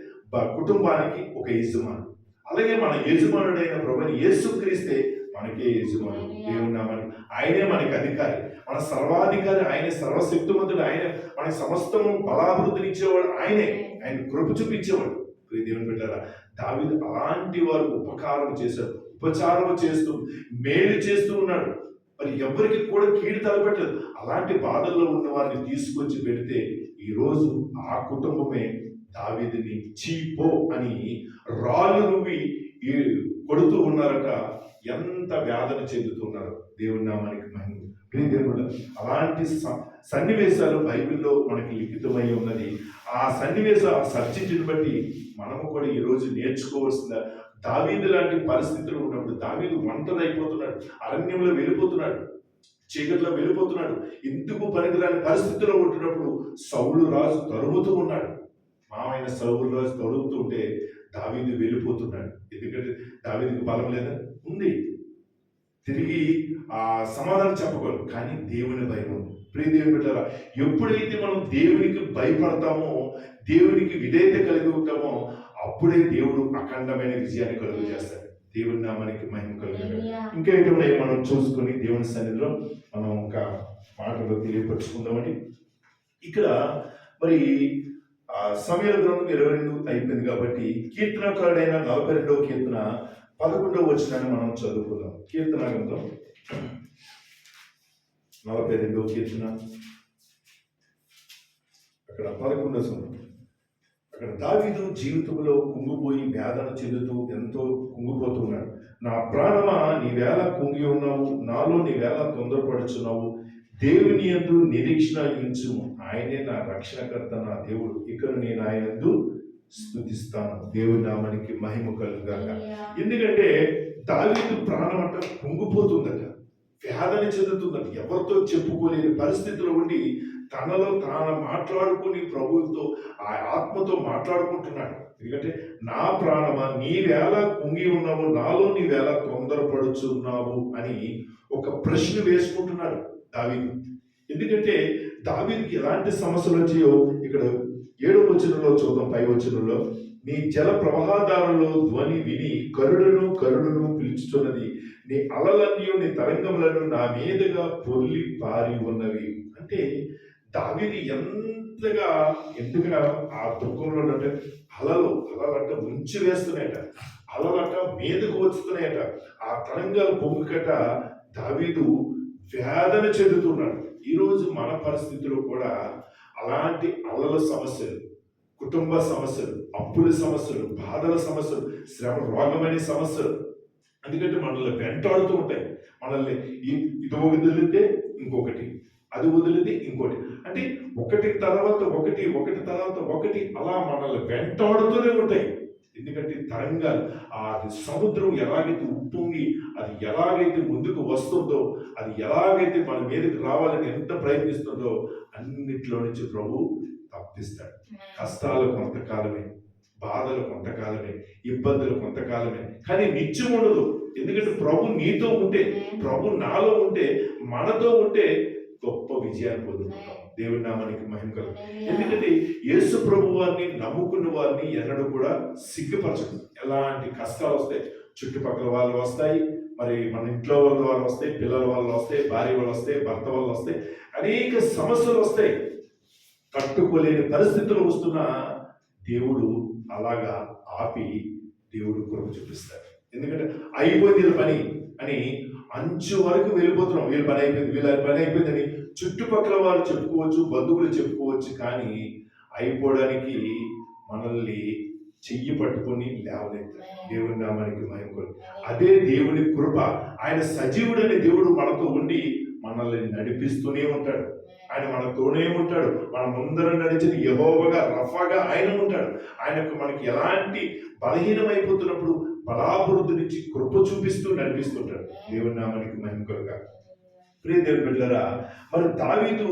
కుటుంబానికి ఒక యజమానుడు. అలాగే మన యజమానుడైన ప్రభుని యేసుక్రీస్తే మనకే యజమానుడు. దేవుని నామానికి ఆయనే మనకి అధికారి, మన సర్వాధికారి ఆయనే, సర్వశక్తిమంతుడు ఆయన, మనకి సమస్తము బలాభివృద్ధిని ఇచ్చేవాడు ఆయనే, ఆయన కృప చూపించేవాడు. దేవుని బిడ్డలారా, దావీదు అలాంటి వారు ఉపకారం చేశాడు, ఉపచారం చేస్తూ మేలు చేస్తూ ఉన్నాడు. మరి ఎవరికి కూడా కీడు తలపెట్టలేదు. అలాంటి బాధల్లో ఉన్న వారిని తీసుకొచ్చి పెడితే ఈరోజు ఆ కుటుంబమే దావీదుని చీపో అని రాళ్ళు రువ్వి కొడుతూ ఉన్నారట. ఎంత వేదన చెందుతున్నారు. దేవుని నామానికి మహిమ. దేవుడు అలాంటి సన్నివేశాలు బైబిల్లో మనకి లిఖితమై ఉన్నది. ఆ సన్నివేశం, ఆ సబ్జెక్టుని బట్టి మనము కూడా ఈరోజు నేర్చుకోవాల్సిన, దావీదు లాంటి పరిస్థితులు ఉన్నప్పుడు దావీదు ఒంటరి అయిపోతున్నాడు, అరణ్యంలో వెళ్ళిపోతున్నాడు, చీకట్లో వెళ్ళిపోతున్నాడు, ఎందుకు పనికిరాని పరిస్థితిలో ఉంటున్నప్పుడు సౌలు రాజు తరుముతూ ఉన్నాడు. మామైన సౌలు రాజు తరుముతూ ఉంటే దావీదు వెళ్ళిపోతున్నాడు. ఎందుకంటే దావీదుకి బలం లేదా, ఉంది, తిరిగి ఆ సమాధానం చెప్పగలరు, కానీ దేవుని భయం ఉంది. ప్రియ దేవుని బిడ్డలారా, ఎప్పుడైతే మనం దేవునికి భయపడతామో, దేవునికి విధేయత కలిగి ఉంటామో, అప్పుడే దేవుడు అఖండమైన విజయాన్ని కలుగు చేస్తాడు. దేవుని నామానికి మహిమ కలుగు. ఇంకా ఏమైనా మనం చూసుకొని దేవుని సన్నిధిలో మనం ఒక మాటలో తెలియపరుచుకుందామని. ఇక్కడ మరి సమయాల గ్రంథం 22 అయిపోయింది కాబట్టి కీర్తనకారుడైన 42వ కీర్తన 11వ వచనాన్ని మనం చదువుకుందాం. కీర్తన గ్రంథం 42వ కీర్తన, అక్కడ 11వ వచనం. అక్కడ దావీదు జీవితంలో కుంగిపోయి వేదన చెందుతూ ఎంతో కుంగిపోతున్నాడు. నా ప్రాణమా నీవేళ కుంగి ఉన్నావు, నాలో నీవేళ తొందరపడుచున్నావు, దేవుని యందు నిరీక్షణ ఉంచుము, ఆయనే నా రక్షణకర్త, నా దేవుడు, ఇక్కడ నేను ఆయన యందు స్తుతిస్తాను. దేవుని నామానికి మహిమ కలుగుగాక. ఎందుకంటే దావీదు ప్రాణం అంట కుంగిపోతుందట, వేదన చెందుతుందట, ఎవరితో చెప్పుకోలేని పరిస్థితిలో ఉండి తనలో తాను మాట్లాడుకుని ప్రభువుతో, ఆ ఆత్మతో మాట్లాడుకుంటున్నాడు. ఎందుకంటే నా ప్రాణమా నీవేళ కుంగి ఉన్నావు, నాలో నీవేళ తొందరపడుచున్నావు అని ఒక ప్రశ్న వేసుకుంటున్నాడు దావీదు. ఎందుకంటే దావీదుకి ఎలాంటి సమస్యలు వచ్చాయో ఇక్కడ 7వ వచనంలో చూద్దాం. పై వచనంలో, నీ జల ప్రవాహదారులో ధ్వని విని కరుడును కరుడును పిలుచుతున్నది, నీ అలలన్నీ నీ తరంగములను నా మీదుగా పొర్లి పారి ఉన్నవి. అంటే దావీదు ఎంతగా ఎందుకుగా ఆ దుఃఖంలో అంటే అలలంట ముంచి వేస్తున్నాయట, అలలంట మీదకు వచ్చుతున్నాయట, ఆ తరంగాలు పొంగుకట దావీదు వేదన చెందుతున్నాడు. ఈరోజు మన పరిస్థితిలో కూడా అలాంటి అలల సమస్యలు, కుటుంబ సమస్యలు, అప్పుల సమస్యలు, బాధల సమస్యలు, శ్రమ రోగమైన సమస్యలు, ఎందుకంటే మనల్ని వెంటాడుతూ ఉంటాయి. మనల్ని ఇది వదిలితే ఇంకొకటి, అది వదిలితే ఇంకోటి, అంటే ఒకటి తర్వాత ఒకటి, ఒకటి తర్వాత ఒకటి, అలా మనల్ని వెంటాడుతూనే ఉంటాయి. ఎందుకంటే తరంగాలు, ఆ సముద్రం ఎలాగైతే ఉప్పొంగి అది ఎలాగైతే ముందుకు వస్తుందో, అది ఎలాగైతే మన మీదకి రావాలని ఎంత ప్రయత్నిస్తుందో అన్నిట్లో నుంచి ప్రభు తప్పిస్తాడు. కష్టాలు కొంతకాలమే, బాధలు కొంతకాలమే, ఇబ్బందులు కొంతకాలమే, కానీ నిత్యం ఉండదు. ఎందుకంటే ప్రభు నీతో ఉంటే, ప్రభు నాలో ఉంటే, మనతో ఉంటే గొప్ప విజయాన్ని పొందుకుంటాం. దేవుని నామానికి మహిమ కలుగు. ఎందుకంటే యేసు ప్రభు వారిని నమ్ముకున్న వారిని ఎన్నడూ కూడా సిగ్గుపరచదు. ఎలాంటి కష్టాలు వస్తాయి, చుట్టుపక్కల వాళ్ళు వస్తాయి, మరి మన ఇంట్లో వాళ్ళు వస్తాయి, పిల్లల వాళ్ళు వస్తాయి, భార్య వాళ్ళు వస్తాయి, భర్త వాళ్ళు వస్తాయి, అనేక సమస్యలు వస్తాయి. తట్టుకోలేని పరిస్థితులు వస్తున్నా దేవుడు అలాగా ఆపి దేవుడు కృప చూపిస్తాడు. ఎందుకంటే అయిపోయింది పని అని అంచు వరకు వెళ్ళిపోతున్నాం, వీళ్ళ పని అయిపోయింది, వీళ్ళ పని అయిపోయిందని చుట్టుపక్కల వాళ్ళు చెప్పుకోవచ్చు, బంధువులు చెప్పుకోవచ్చు, కానీ అయిపోవడానికి మనల్ని చెయ్యి పట్టుకొని లేవలేదు. దేవుని నామానికి మహిమ. అదే దేవుని కృప. ఆయన సజీవుడని దేవుడు మనతో ఉండి మనల్ని నడిపిస్తూనే ఉంటాడు. ఆయన మనతోనే ఉంటాడు. మన ముందర నడిచిన యెహోవాగా రఫాగా ఆయన ఉంటాడు. ఆయనకు మనకి ఎలాంటి బలహీనమైపోతున్నప్పుడు బలాభివృద్ధి నుంచి కృప చూపిస్తూ నడిపిస్తుంటాడు. దేవుని నామానికి మహిమ కలుగాక. ప్రియ దేవుని బిడ్డలారా, మరి దావీదు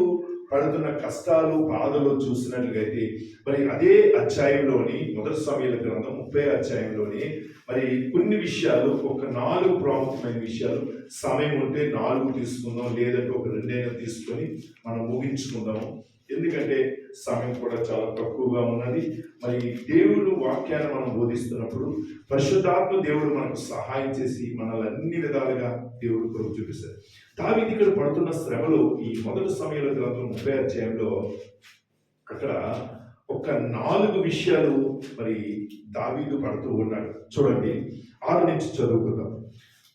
పడుతున్న కష్టాలు బాధలు చూసినట్లయితే మరి అదే అధ్యాయంలోని 1 సమూయేలు గ్రంథం 30వ అధ్యాయంలోని మరి కొన్ని విషయాలు, ఒక 4 ప్రాముఖ్యమైన విషయాలు, సమయం ఉంటే 4 తీసుకుందాం, లేదంటే ఒక 2 తీసుకొని మనం ముగించుకుందాము. ఎందుకంటే సమయం కూడా చాలా తక్కువగా ఉన్నది. మరి దేవుడు వాక్యాన్ని మనం బోధిస్తున్నప్పుడు పరిశుద్ధాత్మ దేవుడు మనకు సహాయం చేసి మనల్ని అన్ని విధాలుగా దేవుడు కృప చూపిస్తాడు. దావీదు ఇక్కడ పడుతున్న శ్రమలో ఈ 1 సమూయేలు గ్రంథం 30వ అధ్యాయంలో అక్కడ ఒక 4 విషయాలు మరి దావీదు పడుతూ ఉన్నాడు. చూడండి, 6 నుంచి చదువుకుందాం.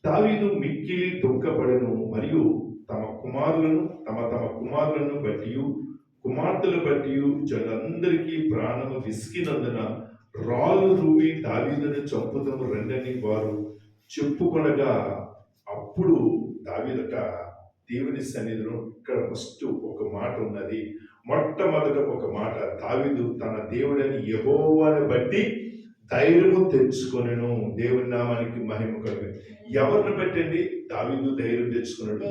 దావీదు మిక్కిలి దుఃఖపడెను, మరియు తమ కుమారులను బట్టి కుమార్తెలు బట్టి జనందరికీ ప్రాణము విసికినందున రాళ్ళు రూవి దావీదును చంపుదము రండని వారు చెప్పుకొనగా, అప్పుడు దావీదట దేవుని సన్నిధిలో ఇక్కడ ఫస్ట్ ఒక మాట ఉన్నది. మొట్టమొదట ఒక మాట, దావీదు తన దేవుడని యెహోవాను బట్టి ధైర్యము తెచ్చుకొనెను. దేవుని నామానికి మహిమ కలుగును. ఎవరిని బట్టండి దావీదు ధైర్యం తెచ్చుకున్నాడు?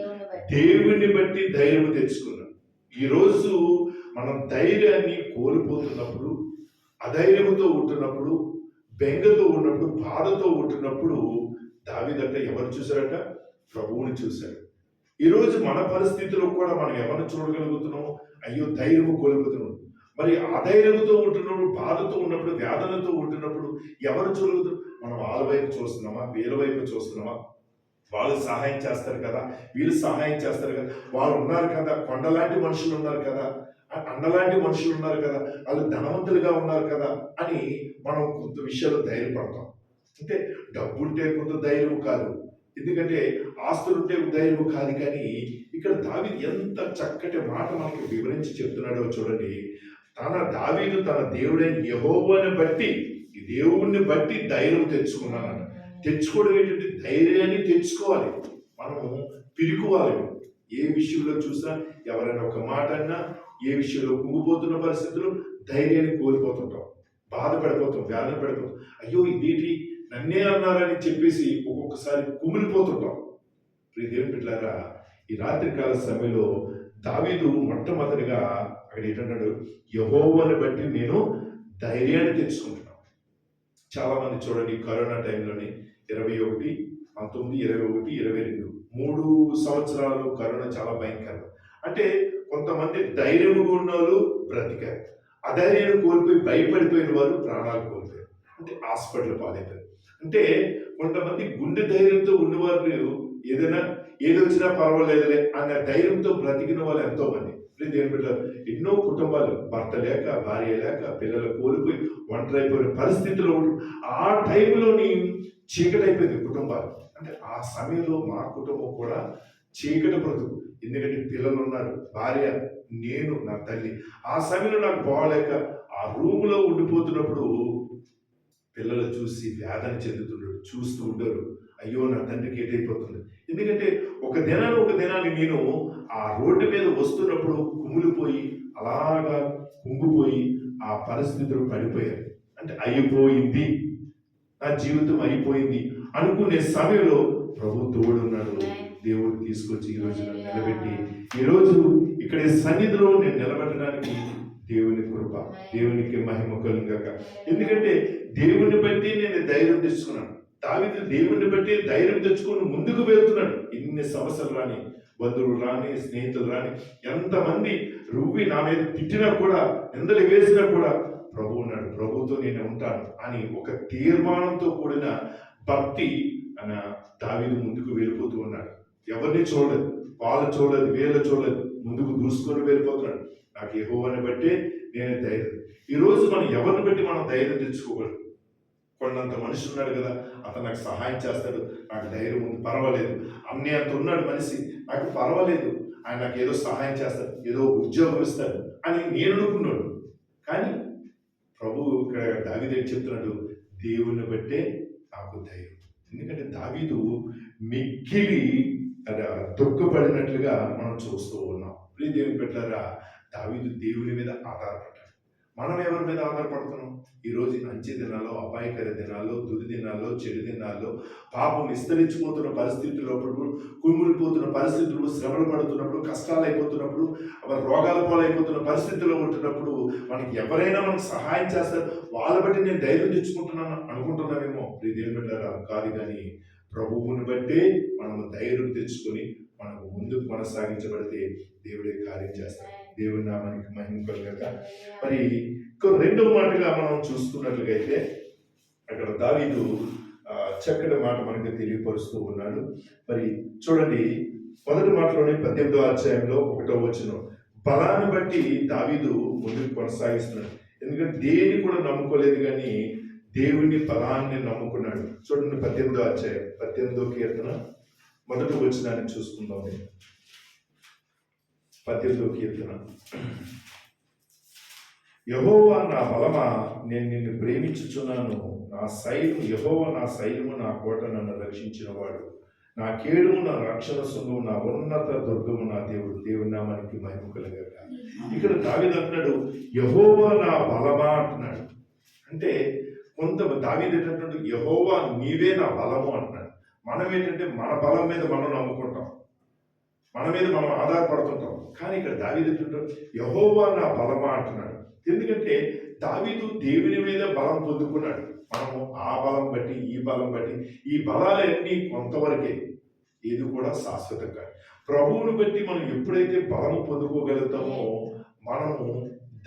దేవుని బట్టి ధైర్యం తెచ్చుకున్నాడు. ఈరోజు మనం ధైర్యాన్ని కోల్పోతున్నప్పుడు, అధైర్యంతో ఉంటున్నప్పుడు, బెంగతో ఉన్నప్పుడు, బాధతో ఉంటున్నప్పుడు దావీదట ఎవరు చూశారట? ప్రభువుని చూశాడు. ఈరోజు మన పరిస్థితిలో కూడా మనం ఎవరిని చూడగలుగుతున్నాం? అయ్యో ధైర్యము కోల్పోతున్నాం. మరి అధైర్యంతో ఉంటున్నప్పుడు, బాధతో ఉన్నప్పుడు, వేదనతో ఉంటున్నప్పుడు ఎవరు చూడగలుగుతున్నాం? మనం వాళ్ళ వైపు చూస్తున్నామా, వీళ్ళ వైపు చూస్తున్నామా? వాళ్ళు సహాయం చేస్తారు కదా, వీళ్ళు సహాయం చేస్తారు కదా, వాళ్ళు ఉన్నారు కదా, కొండలాంటి మనుషులు ఉన్నారు కదా, అండలాంటి మనుషులు ఉన్నారు కదా, వాళ్ళు ధనవంతులుగా ఉన్నారు కదా అని మనం కొంత విషయాలు ధైర్యపడతాం. అంటే డబ్బుంటే కొంత ధైర్యం కాదు, ఎందుకంటే ఆస్తులుంటే ధైర్యం కాదు. కానీ ఇక్కడ దావీదు ఎంత చక్కటి మాట మనకి వివరించి చెప్తున్నాడో చూడండి. దావీదు తన దేవుడైన యెహోవాను బట్టి, ఈ దేవుణ్ణి బట్టి ధైర్యం తెచ్చుకున్నాను. తెచ్చుకోవడం ఏంటంటే ధైర్యాన్ని తెచ్చుకోవాలి. మనము పిరుకోవాలి. ఏ విషయంలో చూసినా, ఎవరైనా ఒక మాట అన్నా, ఏ విషయంలో కుంగిపోతున్న పరిస్థితుల్లో ధైర్యాన్ని కోల్పోతుంటాం, బాధపడిపోతాం, వేదన పడిపోతాం. అయ్యో ఇదేంటి నన్నే అన్నారని చెప్పేసి ఒక్కొక్కసారి కుమిలిపోతుంటాం. దేవుని బిడ్డలారా, ఈ రాత్రికాల సమయంలో దావీదు మొట్టమొదటిగా అక్కడ ఏంటన్నాడు? యెహోవాను బట్టి నేను ధైర్యాన్ని తెచ్చుకుంటున్నాను. చాలా మంది చూడండి, కరోనా టైంలోని 21, 19, 21, 22 3 సంవత్సరాలు కరోనా చాలా భయంకరం. అంటే కొంత కొంతమంది ధైర్యం ఉన్నోళ్ళు బ్రతికారు, అధైర్యాన్ని కోల్పోయి భయపడిపోయిన వారు ప్రాణాలు కోల్పోయారు, అంటే హాస్పిటల్ పాలైపోయారు. అంటే కొంతమంది గుండె ధైర్యంతో ఉన్నవారు ఏదైనా ఏది వచ్చినా పర్వాలేదులే అన్న ధైర్యంతో బ్రతికిన వాళ్ళు ఎంతో మంది. దేవుని బిడ్డలారా, ఎన్నో కుటుంబాలు భర్త లేక, భార్య లేక, పిల్లలు కోల్పోయి ఒంటరైపోయిన పరిస్థితిలో ఆ టైంలోని చీకటి అయిపోయింది కుటుంబాలు. అంటే ఆ సమయంలో మా కుటుంబం కూడా చీకటి బ్రతుకు. ఎందుకంటే పిల్లలు ఉన్నారు, భార్య, నేను, నా తల్లి. ఆ సమయంలో నాకు బాగలేక ఆ రూములో ఉండిపోతున్నప్పుడు పిల్లలు చూసి వేదన చెందుతున్నారు, చూస్తూ ఉండరు. అయ్యో నా తండ్రికి ఏటైపోతుంది. ఎందుకంటే ఒక దినాన్ని నేను ఆ రోడ్డు మీద వస్తున్నప్పుడు కుమిలిపోయి అలాగా కుంగిపోయి ఆ పరిస్థితులు పడిపోయారు. అంటే అయిపోయింది, నా జీవితం అయిపోయింది అనుకునే సమయంలో ప్రభు తోడున్నాడు. దేవుడు తీసుకొచ్చి ఈరోజు నన్ను నిలబెట్టి ఈరోజు ఇక్కడ సన్నిధిలో నేను నిలబెట్టడానికి దేవుని కృప, దేవునికి మహిమ కలుగాక. ఎందుకంటే దేవుని బట్టి నేను ధైర్యం తెచ్చుకున్నాను. దావీదు దేవుని బట్టి ధైర్యం తెచ్చుకొని ముందుకు వెళ్తున్నాడు. ఇన్ని సమస్యలు రాని, బంధువులు రాని, స్నేహితులు రాని, ఎంతమంది రువ్వి నా మీద తిట్టినా కూడా, నిందలు వేసినా కూడా ప్రభు ఉన్నాడు, ప్రభుతో నేను ఉంటాను అని ఒక తీర్మానంతో కూడిన భక్తి అన్న దావీదు ముందుకు వెళ్ళిపోతూ ఉన్నాడు. ఎవరిని చూడలేదు, వాళ్ళు చూడలేదు, వీళ్ళు చూడలేదు, ముందుకు దూసుకొని వెళ్ళిపోతున్నాడు. నాకు యెహోవాని బట్టి నేను ధైర్యం. ఈరోజు మనం ఎవరిని బట్టి మనం ధైర్యం తెచ్చుకోగలరు? కొన్నంత మనిషి ఉన్నాడు కదా, అతను నాకు సహాయం చేస్తాడు, నాకు ధైర్యం ఉంది, పర్వాలేదు. అన్నీ అంత ఉన్నాడు మనిషి, నాకు పర్వాలేదు, ఆయన నాకు ఏదో సహాయం చేస్తాడు, ఏదో ఉద్యోగం ఇస్తాడు అని నేను అనుకున్నాడు. కానీ ప్రభు ఇక్కడ దావీదు చెప్తున్నాడు, దేవుని బట్టే నాకు ధైర్యం. ఎందుకంటే దావీదు మిక్కిలి దుఃఖపడినట్లుగా మనం చూస్తూ ఉన్నాం. ప్రియ దేవుని బిడ్డలారా, దావీదు దేవుని మీద ఆధారపడ్డాడు. మనం ఎవరి మీద ఆధారపడుతున్నాం? ఈరోజు అంచె దినాల్లో, అపాయకర దినాల్లో, దురి దినాల్లో, చెడు దినాల్లో, పాపం విస్తరించిపోతున్న పరిస్థితుల్లో, కుమిలిపోతున్న పరిస్థితులు, శ్రమలు పడుతున్నప్పుడు, కష్టాలు అయిపోతున్నప్పుడు, రోగాల పాలైపోతున్న పరిస్థితుల్లో ఉంటున్నప్పుడు మనకి ఎవరైనా మనకు సహాయం చేస్తారు, వాళ్ళ బట్టి నేను ధైర్యం తెచ్చుకుంటున్నాను అనుకుంటున్నామేమో. దేవుని బిడ్డలారా, కాదు. కానీ ప్రభువుని బట్టే మనము ధైర్యం తెచ్చుకొని మనకు ముందుకు కొనసాగించబడితే దేవుడే కార్యం చేస్తాడు. దేవుని నామానికి మహిమ కలుగాక. మరి రెండవ మాటగా మనం చూస్తున్నట్లుగైతే అక్కడ దావీదు చక్కటి మాట మనకి తెలియపరుస్తూ ఉన్నాడు. మరి చూడండి, మొదటి మాటలోనే 18వ అధ్యాయంలో 1వ వచనం, బలాన్ని బట్టి దావీదు ముందుకు కొనసాగిస్తున్నాడు. ఎందుకంటే దేన్ని కూడా నమ్ముకోలేదు, కానీ దేవుని బలాన్ని నమ్ముకున్నాడు. చూడండి, 18వ అధ్యాయం 18వ కీర్తన మొదటి వచనాన్ని చూసుకుందాం. 18వ కీర్తన, యెహోవా నా బలమా, నేను నిన్ను ప్రేమించుచున్నాను. నా శైలము, యెహోవా నా శైలము, నా కోట, నన్ను రక్షించిన వాడు, నా కేడుము, నా రక్షణ శృంగము, నా ఉన్నత దుర్గము, నా దేవుడు. దేవుని నామానికి మహిమ కలుగాక. ఇక్కడ దావీదు అంటున్నాడు, యెహోవా నా బలమా అంటున్నాడు. అంటే దావీదు ఏంటంటే, యెహోవా నీవే నా బలము అంటున్నాడు. మనం ఏంటంటే మన బలం మీద మనం నమ్ముకుంటాం, మన మీద మనం ఆధారపడుతుంటాం. కానీ ఇక్కడ దావీదు ఏంటంటాడు, యెహోవా నా బలమా అంటున్నాడు. ఎందుకంటే దావీదు దేవుని మీద బలం పొందుకున్నాడు. మనము ఆ బలం బట్టి, ఈ బలం బట్టి, ఈ బలాలన్నీ కొంతవరకే, ఏది కూడా శాశ్వతం కాదు. ప్రభువుని బట్టి మనం ఎప్పుడైతే బలము పొందుకోగలుగుతామో మనము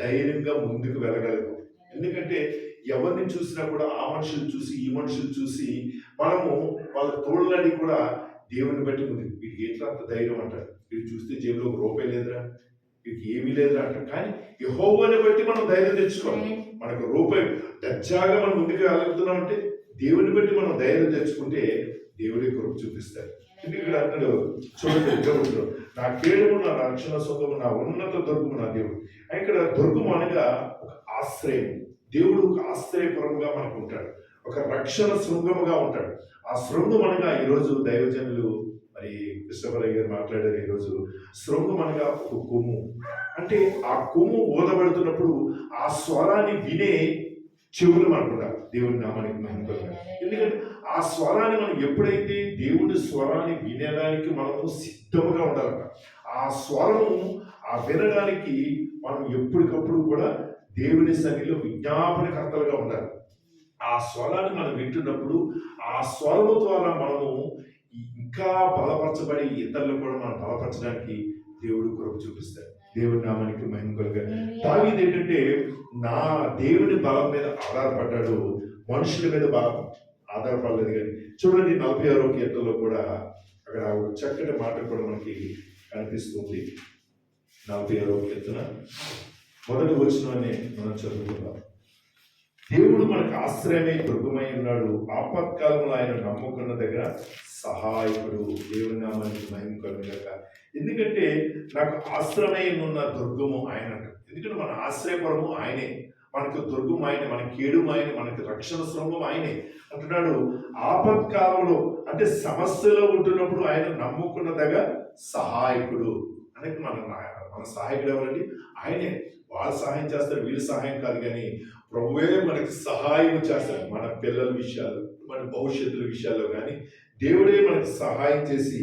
ధైర్యంగా ముందుకు వెళ్ళగలుగుతాం. ఎందుకంటే ఎవరిని చూసినా కూడా ఆ మనుషులు చూసి, ఈ మనుషులు చూసి మనము వాళ్ళ తోళ్ళని కూడా దేవుని బట్టి ముందుకు, వీడికి ఎట్లా అంత ధైర్యం అంటారు, వీడు చూస్తే జేబులో ఒక రూపాయి లేదురా, వీడికి ఏమీ లేదురా అంటారు. కానీ యెహోవాని బట్టి మనం ధైర్యం తెచ్చుకోవాలి. మనకు రూపాయి దర్జాగా మనం ముందుకు వెళ్ళగలుగుతున్నాం అంటే దేవుని బట్టి మనం ధైర్యం తెచ్చుకుంటే దేవుడి కృప చూపిస్తాడు. ఇక్కడ అంటాడు, చూడండి, నా కేడుము, నా రక్షణ శృంగము, నా ఉన్నత దుర్గము, నా దేవుడు. ఇక్కడ దుర్గము అనగా ఒక ఆశ్రయం. దేవుడు ఒక ఆశ్రయపురముగా మనకు ఉంటాడు, ఒక రక్షణ శృంగముగా ఉంటాడు. ఆ శృంగం అనగా ఈరోజు దైవజనులు మరి కృష్ణపరయ్య గారు మాట్లాడారు. ఈరోజు శృంగం అనగా ఒక కొమ్ము. అంటే ఆ కొమ్ము ఊదబడుతున్నప్పుడు ఆ స్వరాన్ని వినే చెవులు మనకుండాలి. దేవుని నామానికి మహిమ. ఎందుకంటే ఆ స్వరాన్ని మనం ఎప్పుడైతే దేవుడి స్వరాన్ని వినడానికి మనము సిద్ధముగా ఉండాలట. ఆ స్వరము వినడానికి మనం ఎప్పటికప్పుడు కూడా దేవుని సన్నిధిలో విజ్ఞాపనకర్తలుగా ఉండాలి. ఆ స్వరాన్ని మనం వింటున్నప్పుడు ఆ స్వరము ద్వారా మనము ఇంకా బలపరచబడి ఇతరులు కూడా మనం బలపరచడానికి దేవుడు కృప చూపిస్తాడు. దేవుని నామానికి మహిమ కలుగాను. దావీదు ఏంటంటే నా దేవుని బలం మీద ఆధారపడ్డాడు, మనుషుల మీద ఆధారపడలేదు. కానీ చూడండి 46వ కీర్తనలో కూడా అక్కడ ఒక చక్కటి మాట కూడా మనకి కనిపిస్తుంది. 46వ కీర్తన మొదటి వచనాన్ని మనం చదువుకుందాం. దేవుడు మనకు ఆశ్రయమై దుర్గమై ఉన్నాడు, ఆపత్కాలంలో ఆయన నమ్ముకున్న దగ్గర సహాయకుడు. దేవుని నామానికి మహిమ కలుగుగాక. ఎందుకంటే నాకు ఆశ్రయమై ఉన్న దుర్గము ఆయన. ఎందుకంటే మన ఆశ్రయపురము ఆయనే, మనకు దుర్గం ఆయనే, మన కీడు ఆయనే, మనకు రక్షణ స్తంభం ఆయనే అంటున్నాడు. ఆపత్కాలంలో అంటే సమస్యలో ఉంటున్నప్పుడు ఆయన నమ్ముకున్న దగ్గర సహాయకుడు. అంటే మన సహాయకుడు ఎవరండి? ఆయనే. వాళ్ళు సహాయం చేస్తారు, వీళ్ళు సహాయం కాదు, కానీ ప్రభువే మనకి సహాయం చేస్తారు. మన పిల్లల విషయాలు, మన భవిష్యత్తుల విషయాల్లో కానీ దేవుడే మనకి సహాయం చేసి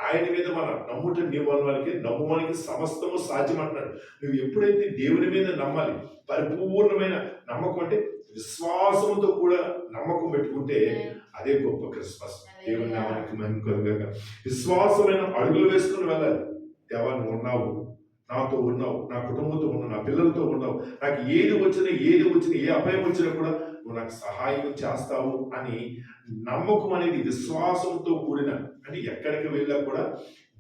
ఆయన మీద మన నమ్ముట నీవానికి నమ్మువానికి సమస్తము సాధ్యమంటున్నాడు. నువ్వు ఎప్పుడైతే దేవుని మీద నమ్మాలి, పరిపూర్ణమైన నమ్మకం అంటే విశ్వాసంతో కూడా నమ్మకం పెట్టుకుంటే అదే గొప్ప క్రిస్మస్. దేవుని నామానికి మహిమ కలుగాక. విశ్వాసమైన అడుగులు వేసుకుని వెళ్ళాలి. దేవా నువ్వు ఉన్నావు, నాతో ఉన్నావు, నా కుటుంబంతో ఉన్నావు, నా పిల్లలతో ఉన్నావు, నాకు ఏది వచ్చినా ఏ అపాయం వచ్చినా కూడా నువ్వు నాకు సహాయం చేస్తావు అని నమ్మకం అనేది విశ్వాసంతో కూడిన, అంటే ఎక్కడికి వెళ్ళా కూడా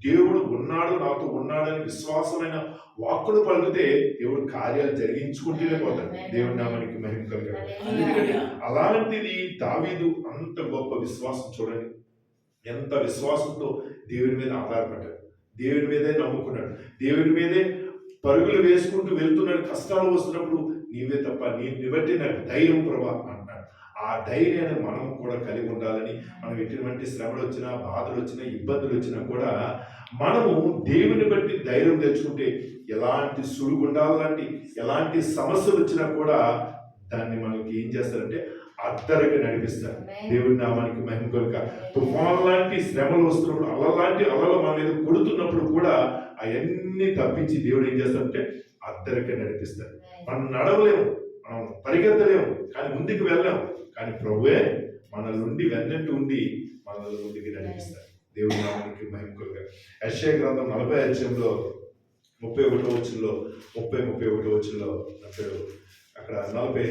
దేవుడు ఉన్నాడు, నాతో ఉన్నాడని విశ్వాసమైన వాక్కులు పలికితే దేవుడు కార్యాలు జరిగించుకుంటూనే పోతాడు. దేవుని నామానికి మహిమ కలుగాక. అలాంటిది దావీదు అంత గొప్ప విశ్వాసం. చూడండి ఎంత విశ్వాసంతో దేవుని మీద ఆధారపడ్డాడు, దేవుని మీదే నమ్ముకున్నాడు, దేవుని మీదే పరుగులు వేసుకుంటూ వెళ్తున్నాడు. కష్టాలు వస్తున్నప్పుడు నీవే తప్ప నేను బట్టి నాకు ధైర్యం ప్రభా అంటున్నాడు. ఆ ధైర్యాన్ని మనం కూడా కలిగి ఉండాలని, మనం ఎటువంటి శ్రమలు వచ్చినా, బాధలు వచ్చినా, ఇబ్బందులు వచ్చినా కూడా మనము దేవుని బట్టి ధైర్యం తెచ్చుకుంటే ఎలాంటి సుడిగుండాలంటే ఎలాంటి సమస్యలు వచ్చినా కూడా దాన్ని మనకి ఏం చేస్తారంటే అద్దరికి నడిపిస్తారు. దేవుడి నామానికి మహిమ కలుగాక. తుఫాన్ లాంటి శ్రమలు వస్తున్నప్పుడు, అలలాంటి అలలు మన మీద కొడుతున్నప్పుడు కూడా అవన్నీ తప్పించి దేవుడు ఏం చేస్తారంటే అద్దరికి నడిపిస్తారు. మనం నడవలేము, మనం పరిగెత్తలేము, కానీ ముందుకు వెళ్ళాము, కానీ ప్రభువే మన నుండి వెన్నట్టు ఉండి మనల్ని ముందుకు నడిపిస్తారు. దేవుడి నామానికి మహిమ కలుగాక. యెషయా గ్రంథం 40వ అధ్యాయంలో 31వ వచనంలో 31వ వచనంలో అంటాడు. అక్కడ 40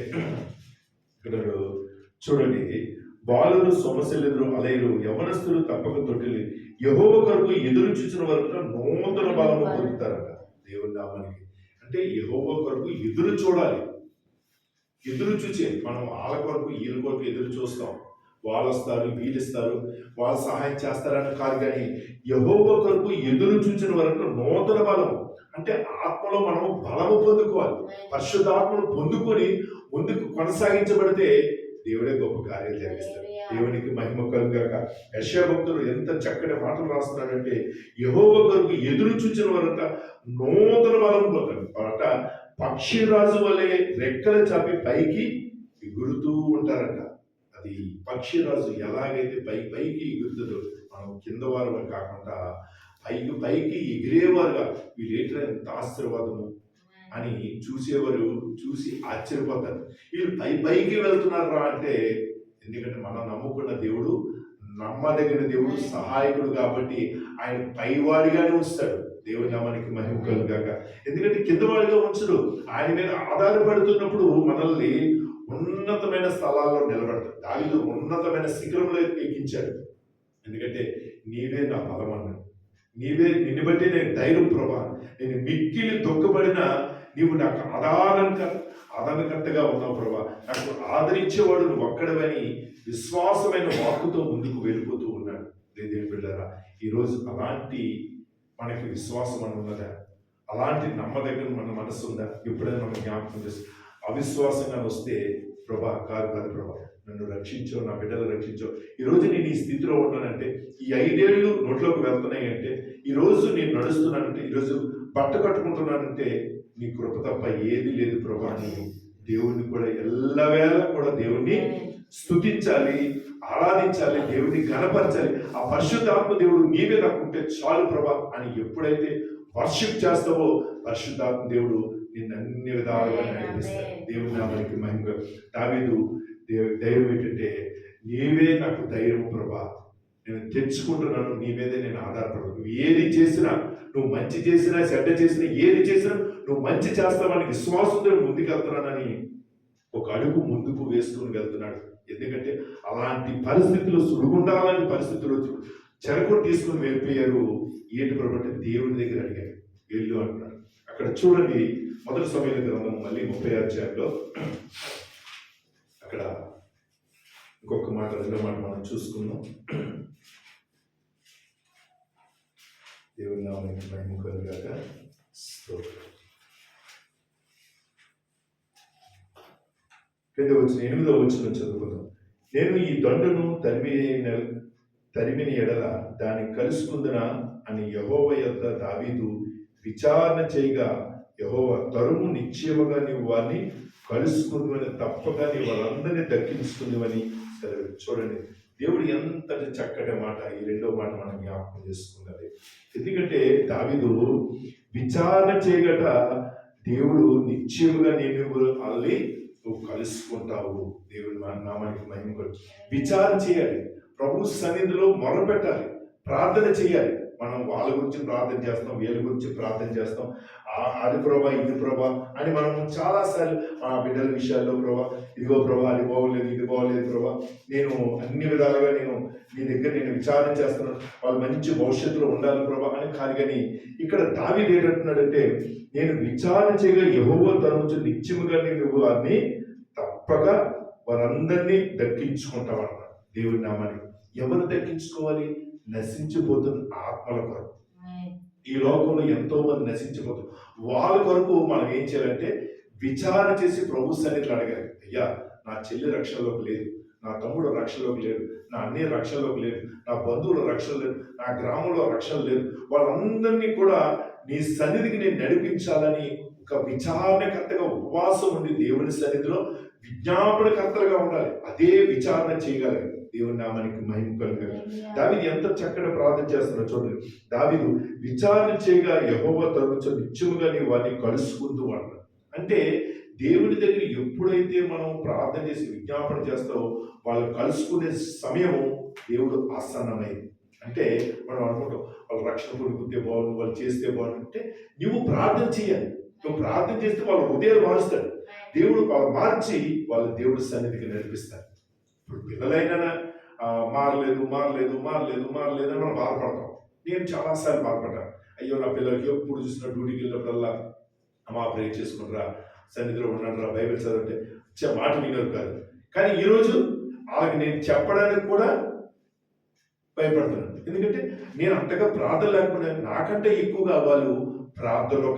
చూడండి, బాలురు సొమశిల్లుదురు అలయులు, యవనస్తులు తప్పక తొట్టిల్లి, యెహోవా కొరకు ఎదురు చూసిన వరకు నూతన బలము పొందుతారట. దేవుని నామానికి అంటే యెహోవా కొరకు ఎదురు చూడాలి. ఎదురు చూచే మనం వాళ్ళ కొరకు వీళ్ళ కొరకు ఎదురు చూస్తాం. వాళ్ళు వస్తారు, వీళ్ళు ఇస్తారు, వాళ్ళు సహాయం చేస్తారని కాదు, కానీ యెహోవా కొరకు ఎదురు చూచిన వరకు నూతన బలము అంటే ఆత్మలో మనము బలము పొందుకోవాలి. పరిశుద్ధాత్మను పొందుకొని ముందుకు కొనసాగించబడితే దేవుడే గొప్ప కార్యాలు జరిగిస్తాడు. దేవునికి మహిమ కలుగాక. యెషయా భక్తుడు ఎంత చక్కటి మాటలు రాస్తున్నాడంటే యెహోవా కొరకు ఎదురు చూచిన వరకు నూతన బలం పొందాడు. పక్షిరాజు వలె రెక్కలు చాపి పైకి ఎగురుతూ ఉంటారట. అది పక్షిరాజు ఎలాగైతే పైకి ఎగురుతుందో, మనం కింద వారు కాకుండా పైకి ఎగిరేవారుగా వీళ్ళేంటో ఎంత ఆశీర్వాదము అని చూసేవారు చూసి ఆశ్చర్యపోతారు. వీళ్ళు పైకి వెళ్తున్నారా అంటే, ఎందుకంటే మనం నమ్ముకున్న దేవుడు నమ్మదగిన దేవుడు, సహాయకుడు కాబట్టి ఆయన పైవాడిగానే ఉంచుతాడు. దేవుని నామానికి మహిమ కలుగాక. ఎందుకంటే కిందవాడిగా ఉంచడు. ఆయన మీద ఆధారపడుతున్నప్పుడు మనల్ని ఉన్నతమైన స్థలాల్లో నిలబడతాడు. దావీదు ఉన్నతమైన శిఖరంలో ఎక్కించాడు. ఎందుకంటే నీవే నా బలం అన్నాడు. నిన్ను బట్టి నేను ధైర్యం ప్రభా, నేను మిక్కిలి దుఃఖపడినా నీవు నాకు ఆదరణకర్తగా ఉన్నావు ప్రభా, నాకు ఆదరించేవాడు నువ్వు ఒక్కడవని విశ్వాసమైన వాక్కుతో ముందుకు వెళ్ళిపోతూ ఉన్నాడు. దేవుని బిడ్డలారా, ఈరోజు అలాంటి మనకి విశ్వాసం అని ఉన్నదా? అలాంటి నమ్మదగిన మన మనసు ఉందా? ఎప్పుడైనా మనం జ్ఞాపకం చేస్తాం. అవిశ్వాసంగా వస్తే ప్రభా కాదు ప్రభా, నన్ను రక్షించో, నా బిడ్డలు రక్షించో. ఈరోజు నేను ఈ స్థితిలో ఉన్నానంటే, ఈ 5 ఏళ్ళు నోట్లోకి వెళ్తున్నాయి అంటే, ఈరోజు నేను నడుస్తున్నానంటే, ఈరోజు బట్ట కట్టుకుంటున్నానంటే నీ కృప తప్ప ఏది లేదు ప్రభా అని దేవుణ్ణి కూడా ఎల్లవేళ కూడా దేవుణ్ణి స్తుతించాలి, ఆరాధించాలి, దేవుడిని ఘనపరచాలి. ఆ పరిశుద్ధాత్మ దేవుడు నీవే నాకుంటే చాలు ప్రభా అని ఎప్పుడైతే వర్షిప్ చేస్తావో పరిశుద్ధాత్మ దేవుడు నిన్ను అన్ని విధాలుగా నడిపిస్తాడు. దేవుని నామానికి మహిమ. దావీదు ధైర్యం ఏంటంటే నీవే నాకు ధైర్యం ప్రభా, నేను తెచ్చుకుంటున్నాను, నీ మీదే నేను ఆధారపడను. నువ్వు ఏది చేసినా, నువ్వు మంచి చేసినా చెడ్డ చేసినా, ఏది చేసినా నువ్వు మంచి చేస్తావని విశ్వాసంతో ముందుకు వెళ్తున్నానని ఒక అడుగు ముందుకు వేసుకుని వెళ్తున్నాడు. ఎందుకంటే అలాంటి పరిస్థితులు, సుడిగుండాలని పరిస్థితులు చెరకు తీసుకుని వెళ్ళిపోయారు. ఏంటి ప్రభు దేవుని దగ్గర అడిగారు, వెళ్ళు అంటున్నాడు. అక్కడ చూడండి, మొదటి సమయాల గ్రంథం మళ్ళీ 30వ అధ్యాయంలో అక్కడ ఇంకొక మాట, రెండో మాట మనం చూసుకుందాం. దేవుని నామానికి మహిమ కలుగాక. స్తోత్రం. 8వ వచనం చదువుకుందాం. నేను ఈ దొండను తరిమిన ఎడల దాన్ని కలుసుకుందున అని యెహోవా యొద్ద దావీదు విచారణ చేయగా, యెహోవా తరుము, నిశ్చయముగా నీవు వారిని కలుసుకుందువని, తప్పగా నీ వాళ్ళందరినీ దక్కించుకుందువని సెలవు. చూడండి, దేవుడు ఎంతటి చక్కటి మాట. ఈ రెండో మాట మనం జ్ఞాపకం చేసుకున్నది. ఎందుకంటే దావీదు విచారణ చేయగట, దేవుడు నిశ్చయముగా నేను వాళ్ళని నువ్వు కలుసుకుంటావు. దేవుడి నామానికి మహిమ. విచారణ చేయాలి, ప్రభు సన్నిధిలో మొరపెట్టాలి, ప్రార్థన చేయాలి. మనం వాళ్ళ గురించి ప్రార్థన చేస్తాం, వీళ్ళ గురించి ప్రార్థన చేస్తాం. అది ప్రభా, ఇది ప్రభా అని మనం చాలాసార్లు మా బిడ్డల విషయాల్లో, ప్రభా ఇదిగో ప్రభా, అది బాగోలేదు, ఇది బాగోలేదు ప్రభా, నేను అన్ని విధాలుగా నేను నీ దగ్గర నేను విచారణ చేస్తున్నాను, వాళ్ళు మంచి భవిష్యత్తులో ఉండాలి ప్రభా అని కాదు. కానీ ఇక్కడ దావీదు ఏంటంటున్నాడంటే, నేను విచారణ చేయగా యెహోవా తరుము, నిత్యముగా నేను వారిని తప్పగా వారందరినీ దక్కించుకుంటామన్నాడు. దేవుడి నామానికి. ఎవరు దక్కించుకోవాలి? నశించిపోతున్న ఆత్మల కొరకు. ఈ లోకంలో ఎంతో మంది నశించిపోతారు. వాళ్ళ కొరకు మనం ఏం చేయాలంటే విచారణ చేసి ప్రభు సన్నిధిలో అడగాలి. అయ్యా, నా చెల్లి రక్షణలోకి లేదు, నా తమ్ముడు రక్షణలోకి లేడు, నా అన్నయ్య రక్షణలోకి లేడు, నా బంధువుల రక్షణ లేదు, నా గ్రామంలో రక్షణ లేదు, వాళ్ళందరినీ కూడా నీ సన్నిధికి నేను నడిపించాలని ఒక విచారణకర్తగా ఉపవాసం ఉండి దేవుని సన్నిధిలో విజ్ఞాపనకర్తలుగా ఉండాలి. అదే విచారణ చేయగలరు. దేవుని నామానికి మహిమ కలుగాలి. దావీదు ఎంత చక్కటి ప్రార్థన చేస్తున్నాడు చూడండి. దావీదు విచారణ చేయగా యెహోవా తరుము, నిత్యముగా నీ వారిని కలుసుకుంటూ అన్నాడు. అంటే దేవుని దగ్గర ఎప్పుడైతే మనం ప్రార్థన చేసి విజ్ఞాపన చేస్తావో వాళ్ళు కలుసుకునే సమయం దేవుడు ఆసన్నమైంది. అంటే మనం అనుకుంటాం, వాళ్ళు రక్షణ పొందుకుంటే బాగుండు, వాళ్ళు చేస్తే బాగుండు. అంటే నువ్వు ప్రార్థన చేయాలి. నువ్వు ప్రార్థన చేస్తే వాళ్ళ హృదయాలు మారుస్తాడు దేవుడు. వాళ్ళు మార్చి వాళ్ళ దేవుడి సన్నిధికి నడిపిస్తారు. ఇప్పుడు పిల్లలైనా మారలేదు మారలేదు మారలేదు మారలేదు అని మనం బాధపడతాం. నేను చాలాసార్లు బాధపడ్డాను. అయ్యో, నా పిల్లలకి ఎప్పుడు చూసిన డ్యూటీకి వెళ్ళినప్పుడల్లా అమ్మా ప్రేర్ చేసుకుంటారా, సన్నిధిలో ఉన్నారా, బైబిల్ చదివితే మాట వినరు కాదు. కానీ ఈరోజు వాళ్ళకి నేను చెప్పడానికి కూడా భయపడుతున్నాను. ఎందుకంటే నేను అంతగా ప్రార్థన లేకుండా నాకంటే ఎక్కువగా వాళ్ళు ప్రార్థనలో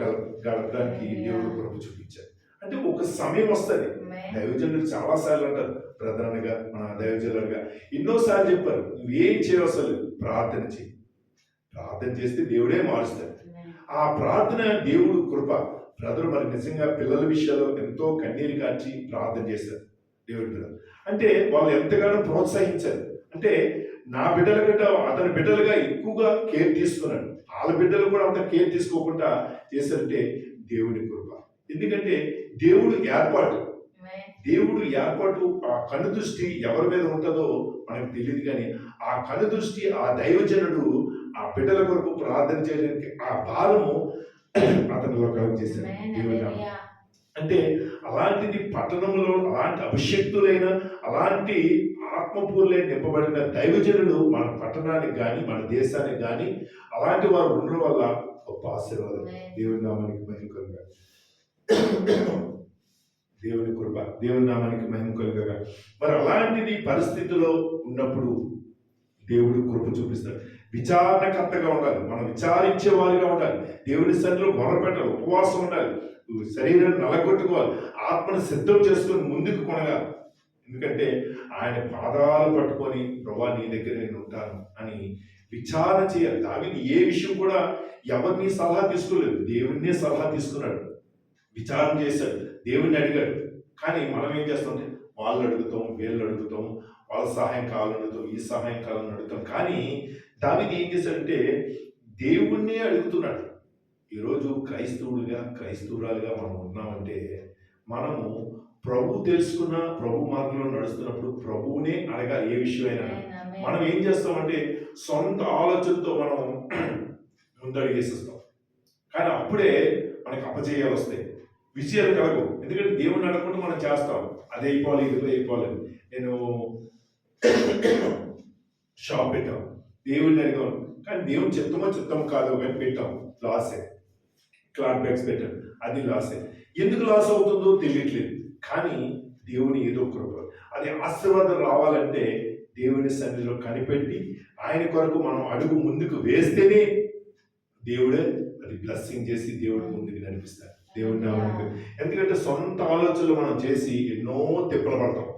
గడపడానికి దేవుడు కృప చూపించారు. అంటే ఒక సమయం వస్తుంది. దైవజనులు చాలాసార్లు అంటారు, ప్రధానంగా మన దైవజనులుగా ఎన్నోసార్లు చెప్పారు, నువ్వేం చేయవసలు ప్రార్థన చేయి. ప్రార్థన చేస్తే దేవుడే మారుస్తాడు. ఆ ప్రార్థన దేవుడు కృప. బ్రదర్ మరి నిజంగా పిల్లల విషయాల్లో ఎంతో కన్నీరు కార్చి ప్రార్థన చేశారు దేవుడి పిల్లలు. అంటే వాళ్ళు ఎంతగానో ప్రోత్సహించారు. అంటే నా బిడ్డల కంటే అతని బిడ్డలుగా ఎక్కువగా కేర్ తీసుకున్నాడు. వాళ్ళ బిడ్డలు కూడా అంత కేర్ తీసుకోకుండా చేశారంటే దేవుడి కృప. ఎందుకంటే దేవుడు ఏర్పాటు, ఆ కను దృష్టి ఎవరి మీద ఉంటుందో మనకు తెలియదు. కానీ ఆ కను దృష్టి ఆ దైవజనుడు ఆ బిడ్డల కొరకు ప్రార్థన చేయడానికి ఆ భారము అతనిలో కలుగు చేశాడు దేవుడు. అంటే అలాంటిది పట్టణంలో అలాంటి అభిషక్తులైన అలాంటి ఆత్మపూర్లే నింపబడిన దైవజనులు మన పట్టణానికి కానీ మన దేశానికి కానీ అలాంటి వారు ఉండడం వల్ల గొప్ప ఆశీర్వాదం. దేవుని నామానికి మహిమ కలుగా. దేవుని కృప, దేవుని నామానికి మహిమ కలుగగా. మరి అలాంటిది పరిస్థితిలో ఉన్నప్పుడు దేవుడు కృప చూపిస్తాడు. విచారణకర్తగా ఉండాలి, మనం విచారించే వారిగా ఉండాలి, దేవుని సన్నిధిలో మొరపెట్టాలి, ఉపవాసం ఉండాలి, శరీరాన్ని నలగొట్టుకోవాలి, ఆత్మను సిద్ధం చేసుకొని ముందుకు కొనగాలి. ఎందుకంటే ఆయన పాదాలు పట్టుకొని ప్రభా నీ దగ్గర నేను ఉంటాను అని విచారణ చేయాలి. దావీదు ఏ విషయం కూడా ఎవరిని సలహా తీసుకోలేదు, దేవుడినే సలహా తీసుకున్నాడు, విచారణ చేశాడు, దేవుడిని అడిగాడు. కానీ మనం ఏం చేస్తామంటే వాళ్ళు అడుగుతాం, వీళ్ళు అడుగుతాం, వాళ్ళ సహాయం కావాలని అడుగుతాం, ఈ సహాయం కావాలని అడుగుతాం. కానీ దావీదు ఏం చేశాడంటే దేవుణ్ణే అడుగుతున్నాడు. ఈరోజు క్రైస్తవురాలుగా మనం ఉన్నామంటే మనము ప్రభు తెలుసుకున్న ప్రభు మార్గంలో నడుస్తున్నప్పుడు ప్రభువునే అడగాలి. ఏ విషయమైనా మనం ఏం చేస్తామంటే సొంత ఆలోచనతో మనం ముందడుగేసేస్తాం. కానీ అప్పుడే మనకి అపజయాలు వస్తాయి, విజయాలు కలగవు. ఎందుకంటే దేవుడిని అడగకుండా మనం చేస్తాం, అది అయిపోవాలి ఇది అయిపోవాలి. నేను షాప్ పెట్టాం, దేవుడిని అడిగాం, కానీ దేవుని చిత్తమో కాదు కానీ పెట్టాం, లాసే. క్లాత్ బ్యాగ్స్ పెట్టాం, అది లాసే. ఎందుకు లాస్ అవుతుందో తెలియట్లేదు. కానీ దేవుని ఏదో కృప, అది ఆశీర్వాదం రావాలంటే దేవుని సన్నిధిలో కనిపెట్టి ఆయన కొరకు మనం అడుగు ముందుకు వేస్తేనే దేవుడే అది బ్లెస్సింగ్ చేసి దేవుడి ముందుకు నడిపిస్తాడు. దేవుడి నామానికి. ఎందుకంటే సొంత ఆలోచనలు మనం చేసి ఎన్నో తిప్పలు పడతాం,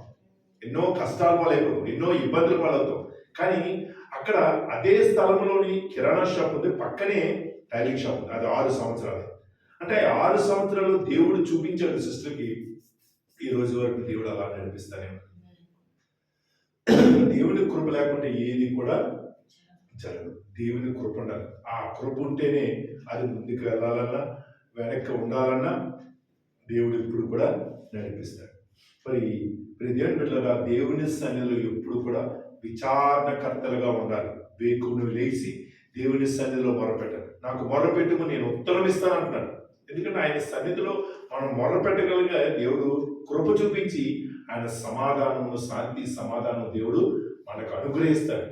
ఎన్నో కష్టాలు పాలైపోతాం, ఎన్నో ఇబ్బందులు పాలవుతాం. కానీ అక్కడ అదే స్థలంలోని కిరాణా షాప్ ఉంది, పక్కనే టైలింగ్ షాప్ ఉంది. అది 6 సంవత్సరాలు. అంటే 6 సంవత్సరాలు దేవుడు చూపించాడు సిస్టర్కి. ఈ రోజు వరకు దేవుడు అలా నడిపిస్తానే. దేవుని కృప లేకుంటే ఏది కూడా జరగదు. దేవుని కృప ఉండాలి. ఆ కృప ఉంటేనే అది ముందుకు వెళ్ళాలన్నా వెనక్కి ఉండాలన్నా దేవుడు ఎప్పుడు కూడా నడిపిస్తాడు. మరి దేవుని బిడ్డలారా, దేవుని సన్నిధిలో ఎప్పుడు కూడా విచారణకర్తలుగా ఉండాలి. వేకును లేచి దేవుని సన్నిధిలో మొరపెట్టాలి. నాకు మొరపెట్టుకుని నేను ఉత్తరం ఇస్తాను అంటున్నాడు. ఎందుకంటే ఆయన సన్నిధిలో మనం మొరపెట్టగలిగే దేవుడు కృప చూపించి ఆయన సమాధానము, శాంతి సమాధానం దేవుడు మనకు అనుగ్రహిస్తాడు.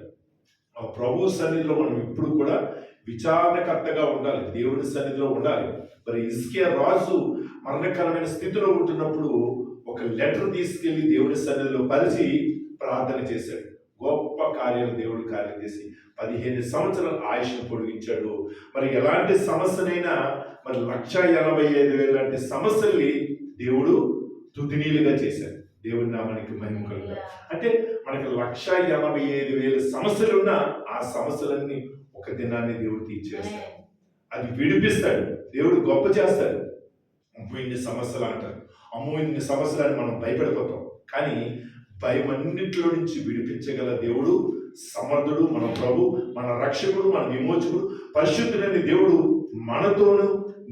ఆ ప్రభు సన్నిధిలో మనం ఎప్పుడు కూడా విచారణకర్తగా ఉండాలి, దేవుని సన్నిధిలో ఉండాలి. మరి హిజ్కియా రాజు మరణకరమైన స్థితిలో ఉంటున్నప్పుడు ఒక లెటర్ తీసుకెళ్లి దేవుని సన్నిధిలో పరిచి ప్రార్థన చేశాడు. గొప్ప కార్యాలు దేవుడు కార్యం చేసి 15 సంవత్సరాల ఆయుష్ను పొడిగించాడు. మరి ఎలాంటి సమస్యనైనా, మరి 1,85,000 లాంటి సమస్యల్ని దేవుడు తుదినీలుగా చేశాడు. దేవుని నామానికి మహిమ కలుగుతాడు. అంటే మనకి 1,85,000 సమస్యలున్నా ఆ సమస్యలన్నీ ఒక దినాన్ని దేవుడు తీర్చేస్తాడు, అది విడిపిస్తాడు. దేవుడు గొప్ప చేస్తాడు. అమ్మో ఇన్ని సమస్యలు అంటారు, అమ్మో ఇన్ని సమస్యలు అని మనం భయపడిపోతాం. కానీ భయం అన్నింటిలో నుంచి విడిపించగల దేవుడు సమర్థుడు. మన ప్రభు, మన రక్షకుడు, మన విమోచకుడు, పరిశుద్ధుడైన దేవుడు మనతోను,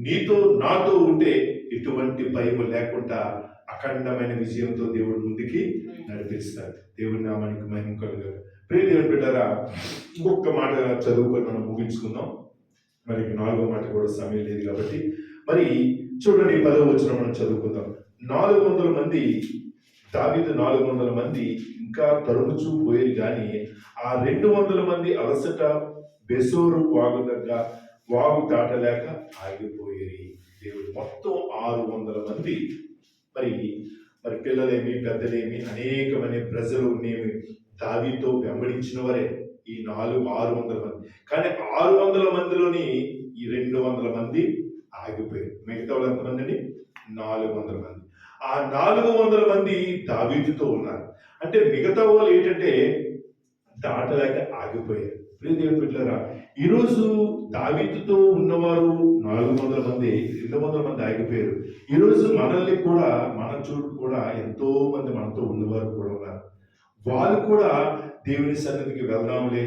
నీతో, నాతో ఉంటే ఎటువంటి భయం లేకుండా అఖండమైన విజయంతో దేవుడు ముందుకి నడిపిస్తాడు. దేవుని నామానికి మహిమ కలుగుతాడు. ప్రియ దేవుని బిడ్డలారా, ఇంకొక మాట చదువుకొని మనం ముగించుకుందాం. మరి 4వ మాట కూడా సమయం లేదు కాబట్టి మరి చూడండి, 10వ వచనం మనం చదువుకుందాం. 400 మంది, దావీదు 400 మంది ఇంకా తరుముచూ పోయేది, కానీ ఆ 200 మంది అలసట బెసోరు వాగు దాటలేక ఆగిపోయేది. దేవుడు మొత్తం 600 మంది, మరి పిల్లలేమి పెద్దలేమి అనేకమైన ప్రజలు నేమి దావీదుతో వెంబడించిన వారే ఈ 600 మంది. కానీ 600 మందిలోని ఈ 200 మంది ఆగిపోయారు. మిగతా వాళ్ళు ఎంతమంది? 400 మంది. ఆ 400 మంది దావీదుతో ఉన్నారు. అంటే మిగతా వాళ్ళు ఏంటంటే దాటలేక ఆగిపోయారు. దేవుని బిడ్డలారా, ఈరోజు దావీదుతో ఉన్నవారు 400 మంది, 200 మంది ఆగిపోయారు. ఈరోజు మనల్ని కూడా, మన చుట్టూ కూడా ఎంతో మంది మనతో ఉన్నవారు కూడా ఉన్నారు. వాళ్ళు కూడా దేవుని సన్నిధికి వెళ్దాంలే,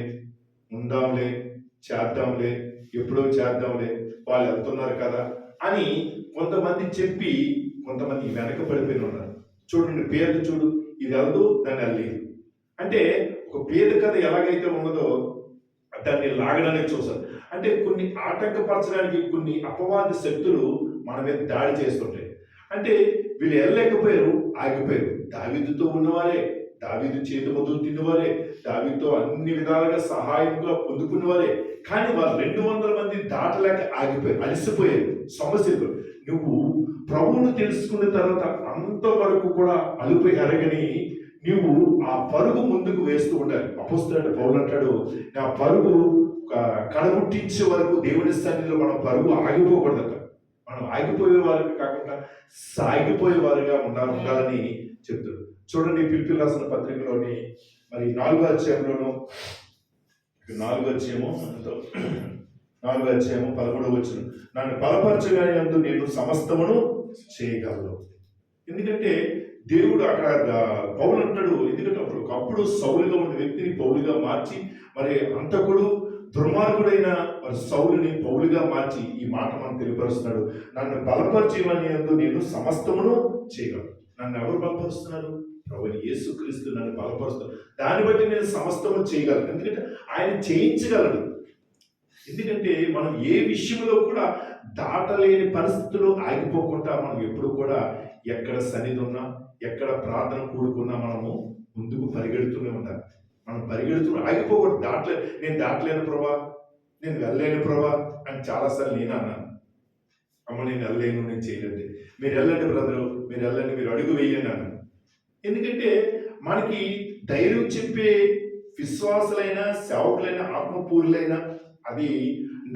ఉందాంలే, చేద్దాంలే, ఎప్పుడో చేద్దాంలే, వాళ్ళు వెళ్తున్నారు కదా అని కొంతమంది చెప్పి కొంతమంది వెనక పడిపోయి ఉన్నారు. చూడండి, పేరు చూడు, ఇది వెళ్దు దాన్ని వెళ్ళలేదు. అంటే ఒక పేద కథ ఎలాగైతే ఉన్నదో దాన్ని లాగడానికి చూసారు. అంటే కొన్ని ఆటంకపరచడానికి కొన్ని అపవాది శక్తులు మన మీద దాడి చేస్తుంటాయి. అంటే వీళ్ళు వెళ్ళలేకపోయారు, ఆగిపోయారు. దావీదుతో ఉన్నవారే, దావీదు చేతి మొదలు తిన్నవారే, దావీదుతో అన్ని విధాలుగా సహాయంగా పొందుకున్నవారే, కానీ వాళ్ళు 200 మంది దాటలేక ఆగిపోయారు, అలసిపోయారు, సమస్యలు. నువ్వు ప్రభువును తెలుసుకున్న తర్వాత అంతవరకు కూడా అలుపు ఎరగని నువ్వు ఆ పరుగు ముందుకు వేస్తూ ఉండాలి. అపోస్తలుడైన పౌలు అంటాడు, నా పరుగు కడముట్టించే వరకు దేవుని సన్నిధిలో మనం పరుగు ఆగిపోకూడదట. మనం ఆగిపోయే వారికి కాకుండా సాగిపోయే వారిగా ఉండాలని చెప్తాడు. చూడండి, ఫిలిప్పీయులకు రాసిన పత్రికలోని మరి 4వ అధ్యాయంలోను, 4వ అధ్యాయము 13వ వచనం, నన్ను బలపరచగలిగినందు నేను సమస్తమును చేయగలను. ఎందుకంటే దేవుడు అక్కడ పౌలు అంటాడు, ఎందుకంటే ఒకప్పుడు సౌలుగా ఉన్న వ్యక్తిని పౌలుగా మార్చి, మరి అంతకుడు దుర్మార్గుడైన సౌలుని పౌలుగా మార్చి ఈ మాట మనం తెలియపరుస్తున్నాడు. నన్ను బలపరిచేయమని నేను సమస్తమును చేయగలను. నన్ను ఎవరు బలపరుస్తున్నారు? ప్రభువైన యేసుక్రీస్తు నన్ను బలపరుస్తాడు, దాన్ని బట్టి నేను సమస్తము చేయగలను. ఎందుకంటే ఆయన చేయించగలడు. ఎందుకంటే మనం ఏ విషయంలో కూడా దాటలేని పరిస్థితుల్లో ఆగిపోకుండా మనం ఎప్పుడు కూడా ఎక్కడ సన్నిధి ఉన్నా, ఎక్కడ ప్రార్థన కూడుకున్నా మనము ముందుకు పరిగెడుతూనే ఉండాలి. మనం పరిగెడుతూ ఆగిపోకూడదు. నేను దాటలేను ప్రభా, నేను వెళ్ళలేను ప్రభా అని చాలాసార్లు నేను అన్నాను. అమ్మ నేను వెళ్ళలేను, నేను చేయలేండి. మీరు వెళ్ళండి బ్రదరు, మీరు వెళ్ళండి, మీరు అడుగు వేయండి అన్నాను. ఎందుకంటే మనకి ధైర్యం చెప్పే విశ్వాసులైన సేవకులైన ఆత్మపూర్లైన అది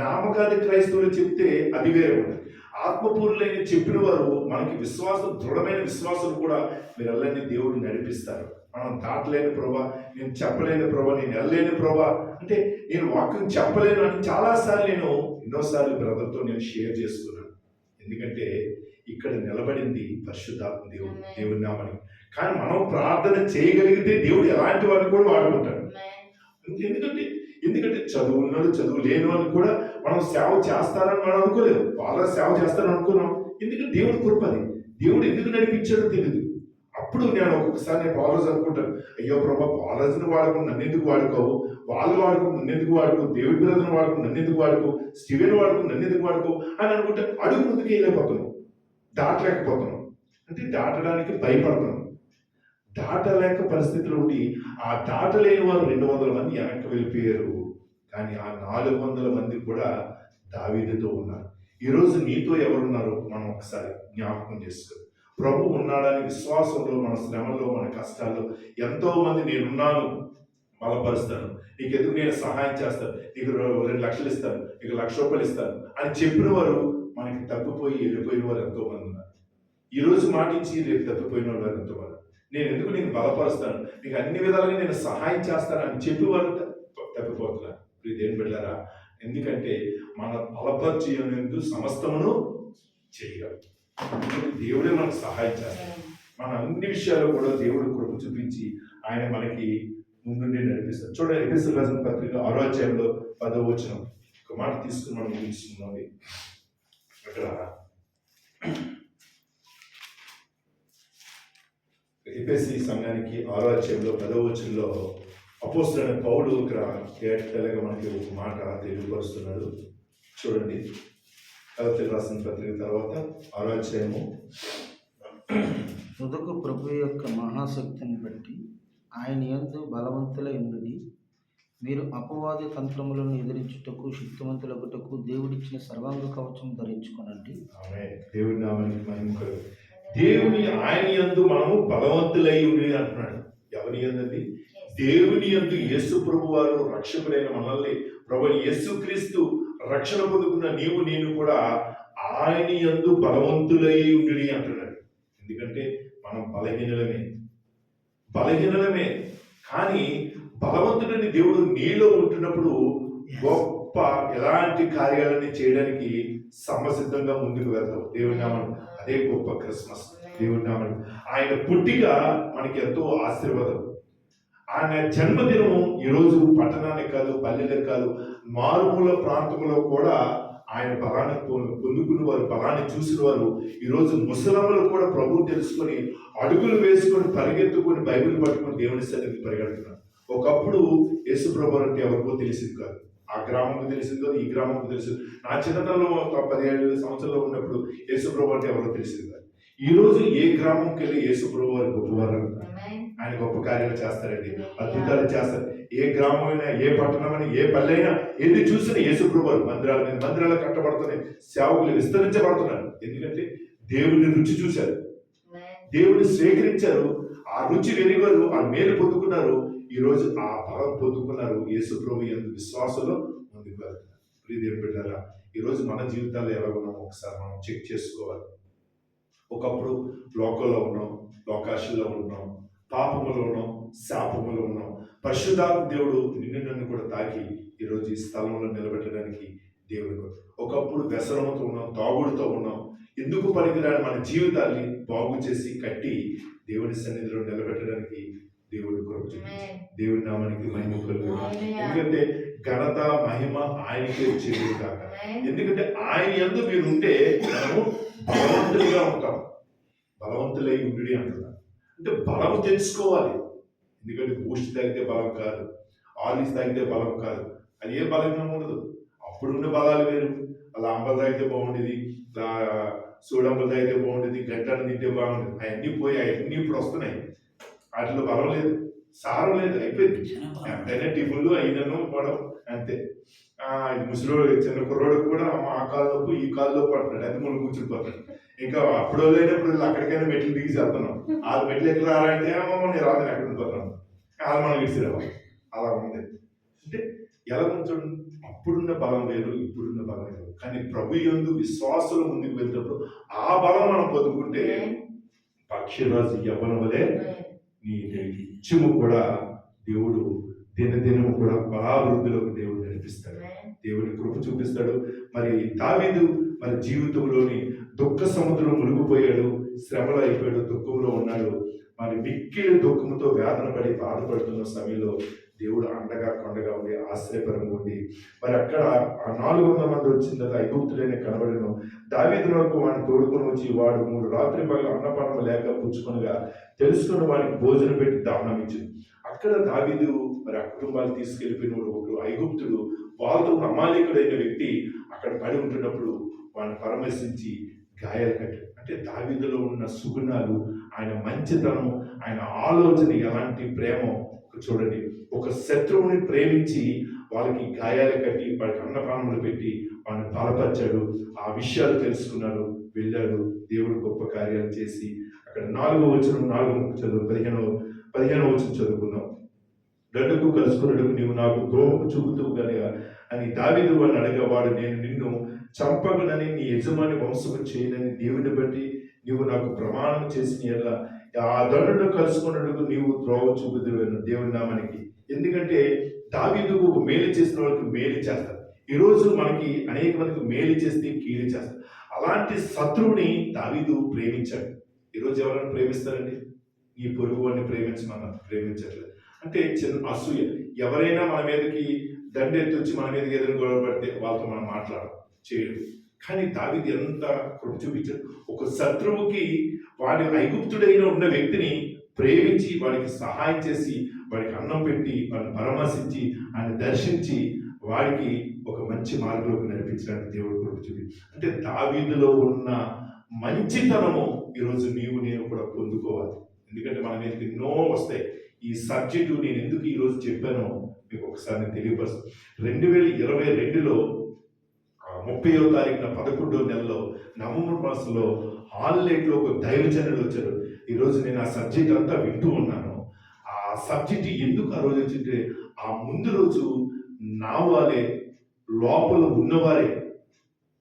నామకాది క్రైస్తవులు చెప్తే అది వేరే ఉంటుంది. ఆత్మపూర్లైన చెప్పిన వారు మనకి విశ్వాసం, దృఢమైన విశ్వాసం కూడా మీరు వెళ్ళని దేవుడు నడిపిస్తారు. మనం దాటలేని ప్రభా, నేను చెప్పలేని ప్రభా, నేను వెళ్ళలేని ప్రభా అంటే నేను వాక్యం చెప్పలేను అని చాలాసార్లు నేను ఎన్నోసార్లు బ్రదర్తో నేను షేర్ చేసుకున్నాను. ఎందుకంటే ఇక్కడ నిలబడింది పరిశుద్ధాత్మ దేవుడి నామని. కానీ మనం ప్రార్థన చేయగలిగితే దేవుడు ఎలాంటి వాడిని కూడా వాడుకుంటాడు. ఎందుకంటే చదువు ఉన్నాడు, చదువు లేని వాళ్ళు కూడా మనం సేవ చేస్తారని మనం అనుకోలేదు. వాళ్ళ సేవ చేస్తారని అనుకున్నాం. ఎందుకంటే దేవుడు కృపది. దేవుడు ఎందుకు నడిపించాడో తెలియదు. అప్పుడు నేను ఒక్కొక్కసారి పాలరాజు అనుకుంటాను, అయ్యో ప్రభా పాలరాజుని వాడుకుని నన్ను ఎందుకు వాడుకోవు, వాళ్ళు వాడుకుని నన్ను ఎందుకు వాడుకో, దేవుడి బ్రదర్ని వాడుకుని నన్ను ఎందుకు వాడుకో, స్టీవెన్ వాడుకుని నన్ను ఎందుకు వాడుకో అని అనుకుంటే అడుగు ముందుకు వెళ్ళిపోతున్నాం, దాటలేకపోతున్నాం. అంటే దాటడానికి భయపడుతున్నాం. దాటలేక పరిస్థితులు ఉండి ఆ దాటలేని వారు 200 మంది వెనక్కి వెళ్ళిపోయారు. కానీ ఆ 400 మంది కూడా దావీదుతో ఉన్నారు. ఈరోజు నీతో ఎవరున్నారు మనం ఒకసారి జ్ఞాపకం చేసుకో. ప్రభు ఉన్నాడని విశ్వాసంలో, మన శ్రమలో, మన కష్టాల్లో ఎంతో మంది నేనున్నాను, బలపరుస్తాను, నీకు ఎందుకు నేను సహాయం చేస్తాను, నీకు 2 లక్షలు ఇస్తాను, నీకు 1,00,000 రూపాయలు ఇస్తాను అని చెప్పిన వారు మనకి తప్పిపోయి వెళ్ళిపోయిన వారు ఎంతో మంది ఉన్నారు. ఈరోజు మాటించి రేపు తప్పిపోయిన వారు ఎంతో మంది. నేను ఎందుకు నీకు బలపరుస్తాను, నీకు అన్ని విధాలుగా నేను సహాయం చేస్తాను అని చెప్పి వారు తప్పిపోతున్నారు. ఇదేం పెట్టారా? ఎందుకంటే మన బలపరిచేందుకు సమస్తమును చేయగలరు. దేవుడే మనకు సహాయం చేస్తాడు. మన అన్ని విషయాల్లో కూడా దేవుడు కృప చూపించి ఆయన మనకి ముందుండి నడిపిస్తాడు. చూడండి, ఎఫెసీయులకు రాసిన పత్రిక 6వ అధ్యాయంలో 10వ వచనం ఒక మాట తీసుకుని మనం ముగిస్తున్నాం. అక్కడ ఎఫెసీ సంఘానికి 6వ అధ్యాయంలో 10వ వచనంలో అపోస్తలుడైన పౌలు ఇక్కడ కేటగా మనకి ఒక మాట తెలియపరుస్తున్నాడు. చూడండి, గలతీయులకు రాసిన పత్రిక తర్వాత 6వ అధ్యాయము. తుదకు ప్రభు యొక్క మహాశక్తిని బట్టి ఆయన యందు బలవంతులై ఉండి మీరు అపవాది తంత్రములను ఎదిరించుటకు శక్తివంతులగుటకు దేవుడిచ్చిన సర్వాంగ కవచం ధరించుకొనండి. ఆమేన్. దేవుని నామానికి మహిమ కలుగు. దేవుని ఆయన యందు మనము బలవంతులై ఉండి అంటున్నాడు. ఎవరి యందు? దేవుని యందు. యేసు ప్రభు వారు రక్షకులైన మనల్ని, ప్రభు యేసుక్రీస్తు రక్షణ పొందుకున్న నీవు నేను కూడా ఆయన యందు బలవంతులై ఉండి అంటున్నాడు. ఎందుకంటే మనం బలహీనలమే కానీ బలవంతుడని దేవుడు నీలో ఉంటున్నప్పుడు గొప్ప ఎలాంటి కార్యాలని చేయడానికి సమసిద్ధంగా ముందుకు వెళ్తాం. దేవుని నామం అదే గొప్ప క్రిస్మస్. దేవుని నామం ఆయన పుట్టిక మనకి ఎంతో ఆశీర్వాదం. ఆయన జన్మదినం ఈరోజు పట్టణానికి కాదు, పల్లెలకు కాదు, మారుమూల ప్రాంతంలో కూడా ఆయన బలాన్ని పొందుకున్న వారు, బలాన్ని చూసిన వారు ఈరోజు ముసలమ్మలు కూడా ప్రభువు తెలుసుకొని అడుగులు వేసుకొని పరిగెత్తుకొని బైబిల్ పట్టుకొని దేవుని సన్నిధికి పరిగెడుతున్నారు. ఒకప్పుడు యేసు ప్రభు అంటే ఎవరికో తెలిసింది కాదు. ఆ గ్రామంకు తెలిసింది కాదు, ఈ గ్రామంకు తెలిసింది. నా చిన్నతనంలో 17 సంవత్సరాల్లో ఉన్నప్పుడు యేసు ప్రభు అంటే ఎవరో తెలిసింది కాదు. ఈ రోజు ఏ గ్రామంకి వెళ్ళి యేసు ప్రభు వారు గొప్పవారు, ఆయన గొప్ప కార్యాలు చేస్తారండి, అద్భుతాలు చేస్తారు. ఏ గ్రామమైనా, ఏ పట్టణమైనా, ఏ పల్లె అయినా, ఏది చూసినా యేసు ప్రభు వారు మందిరాల మీద మందిరాలు కట్టబడుతున్నాయి, సేవకులు విస్తరించబడుతున్నారు. ఎందుకంటే దేవుని రుచి చూశారు, దేవుని స్వీకరించారు, ఆ రుచి వెలిగారు, ఆ మేలు పొందుకున్నారు. ఈ రోజు ఆ బలం పొందుకున్నారు. యేసు ప్రభు యందు విశ్వాసంలో ముందుకు వెళ్తున్నారు. ప్రియదేవుని బిడ్డలారా, ఈరోజు మన జీవితాల్లో ఎలా ఉన్నామో ఒకసారి మనం చెక్ చేసుకోవాలి. ఒకప్పుడు లోకంలో ఉన్నాం, లోకాశల్లో ఉన్నాం, పాపములో ఉన్నాం, శాపములో ఉన్నాం. పరిశుద్ధాత్మ దేవుడు నన్ను కూడా తాకి ఈరోజు ఈ స్థలంలో నిలబెట్టడానికి దేవుడు. ఒకప్పుడు వ్యసనంతో ఉన్నాం, తాగుడుతో ఉన్నాం. ఎందుకు పనికిరాని మన జీవితాన్ని బాగు చేసి కట్టి దేవుని సన్నిధిలో నిలబెట్టడానికి దేవుడు కృప చూపించాడు. దేవుని నామానికి మహిమ కలుగు. ఎందుకంటే ఘనత మహిమ ఆయనకే చెందును కాక. ఎందుకంటే ఆయన యందు మీరు ఉంటే మనము బలవంతులుగా ఉంటాం. బలవంతులై ఉండి అంటున్నారు. అంటే బలం తెచ్చుకోవాలి. ఎందుకంటే బూస్ట్ తాగితే బలం కాదు, ఆర్లిక్స్ తాగితే బలం కాదు, అది ఏ బలంగా ఉండదు. అప్పుడున్న బలాలు వేరు. అలా అంబలు తాగితే బాగుండేది, ఇలా సూడంబలు తాగితే బాగుండేది, గంటలు తింటే బాగుండేది. అవన్నీ పోయి అవన్నీ ఇప్పుడు వస్తున్నాయి. వాటిలో బలం లేదు, సారం లేదు, అయిపోయింది. ఎంతైనా టిఫిన్లు అయినను పడవు అంతే. ముసలోడు చిన్న కుర్రోడు కూడా ఆ కాలు నొప్పు ఈ కాలు నొప్పు అంటున్నాడు, అది మనం కూర్చుండిపోతాడు. ఇంకా అప్పుడు లేనప్పుడు అక్కడికైనా మెట్లు దిగి చేస్తున్నాం. ఆ మెట్లు ఎక్కడ రాలంటే అమ్మ నేను రాదని ఎక్కడ ఉండిపోతున్నాం, వాళ్ళు మనం ఇడిచి రావాలి. అలా ఉంది. అంటే ఎలా ఉంచండి, అప్పుడున్న బలం వేరు, ఇప్పుడున్న బలం వేరు. కానీ ప్రభు యందు విశ్వాసులు ముందుకు వెళ్తున్నప్పుడు ఆ బలం మనం పొందుకుంటే పక్షిరాజు యవ్వనం వలె నీ నిత్యము కూడా దేవుడు దినదినము కూడా బలాభివృద్ధిలోకి దేవుడు నడిపిస్తాడు, దేవుని కృప చూపిస్తాడు. మరి దావీదు మరి జీవితంలోని దుఃఖ సముద్రం మునిగిపోయాడు, శ్రమలో అయిపోయాడు, దుఃఖంలో ఉన్నాడు. మరి మిక్కిలి దుఃఖంతో వేదన పడి బాధపడుతున్న సమయంలో దేవుడు అండగా కొండగా ఉండి ఆశ్రయపరంగా ఉండి మరి అక్కడ ఆ 400 మంది వచ్చిన తర్వాత ఐగుప్తుడైన కనబడను. దావీదునకు వాడిని తోడుకొని వచ్చి వాడు 3 రాత్రి పగలు అన్నపానం లేక పుచ్చుకొనగా తెలుసుకున్న వాడికి భోజనం పెట్టి దానం ఇచ్చింది. అక్కడ దావీదు మరి ఆ కుటుంబాలు తీసుకెళ్లిపోయిన ఒకడు ఐగుప్తుడు, వాళ్ళతో అమాలికుడైన వ్యక్తి అక్కడ పడి ఉంటున్నప్పుడు వాడిని పరామర్శించి గాయాలు కట్టాడు. అంటే దావీదులో ఉన్న సుగుణాలు, ఆయన మంచితనం, ఆయన ఆలోచన, ఎలాంటి ప్రేమ చూడండి. ఒక శత్రువుని ప్రేమించి వాళ్ళకి గాయాలు కట్టి వాడికి అన్నపానములు పెట్టి వాడిని బలపరిచాడు. ఆ విషయాలు తెలుసుకున్నాడు, వెళ్ళాడు, దేవుడు గొప్ప కార్యాలు చేసి అక్కడ 4వ వచనం 4వ చదువు 15వ వచనం చదువుకుందాం. గడ్డకు కలుసుకున్నట్టుకు నీవు నాకు ద్రోహం చూపుతూ కనుక అని దావీదు వాడిని అడగా, వాడు నేను నిన్ను చంపగనని నీ యజమాని వంశము చేయనని దేవుని బట్టి నీవు నాకు ప్రమాణం చేసిన ఎలా ఆ దండును కలుసుకున్నట్టుకు నీవు ద్రోహ చూపుదువన్న దేవుని నామానికి. ఎందుకంటే దావీదుకు మేలు చేసిన వాళ్ళకి మేలు చేస్తారు. ఈరోజు మనకి అనేక మందికి మేలు చేస్తే కీడు చేస్తారు. అలాంటి శత్రువుని దావీదు ప్రేమించాడు. ఈరోజు ఎవరైనా ప్రేమిస్తారండి? ఈ పొరుగు వాడిని ప్రేమించమన్నారు, ప్రేమించట్లేదు. అంటే చిన్న అసూయ. ఎవరైనా మన మీదకి దండెత్తి వచ్చి మన మీదకి ఎదురు గొడవ పడితే వాళ్ళతో మనం చేయడు. కానీ దావీదు ఎంత కృప చూపించాడు. ఒక శత్రువుకి వాడి ఐగుప్తుడైన ఉన్న వ్యక్తిని ప్రేమించి వాడికి సహాయం చేసి వాడికి అన్నం పెట్టి వాడిని పరామర్శించి ఆయన దర్శించి వాడికి ఒక మంచి మార్గంలోకి నడిపించడానికి దేవుడు కృప చూపి. అంటే దావీదులో ఉన్న మంచితనము ఈరోజు నీవు నేను కూడా పొందుకోవాలి. ఎందుకంటే మన మీదకి ఎన్నో వస్తాయి. ఈ సబ్జెక్టు నేను ఎందుకు ఈరోజు చెప్పానో మీకు ఒకసారి నేను తెలియపరుస్తాను. 2022లో 30వ తారీఖున 11వ నెలలో నవంబర్ మాసంలో హాలిడేట్లో ఒక దైవజనుడు వచ్చారు. ఈరోజు నేను ఆ సబ్జెక్ట్ అంతా వింటూ ఉన్నాను. ఆ సబ్జెక్ట్ ఎందుకు ఆ రోజు వచ్చింటే, ఆ ముందు రోజు నా వారే లోపల ఉన్నవారే,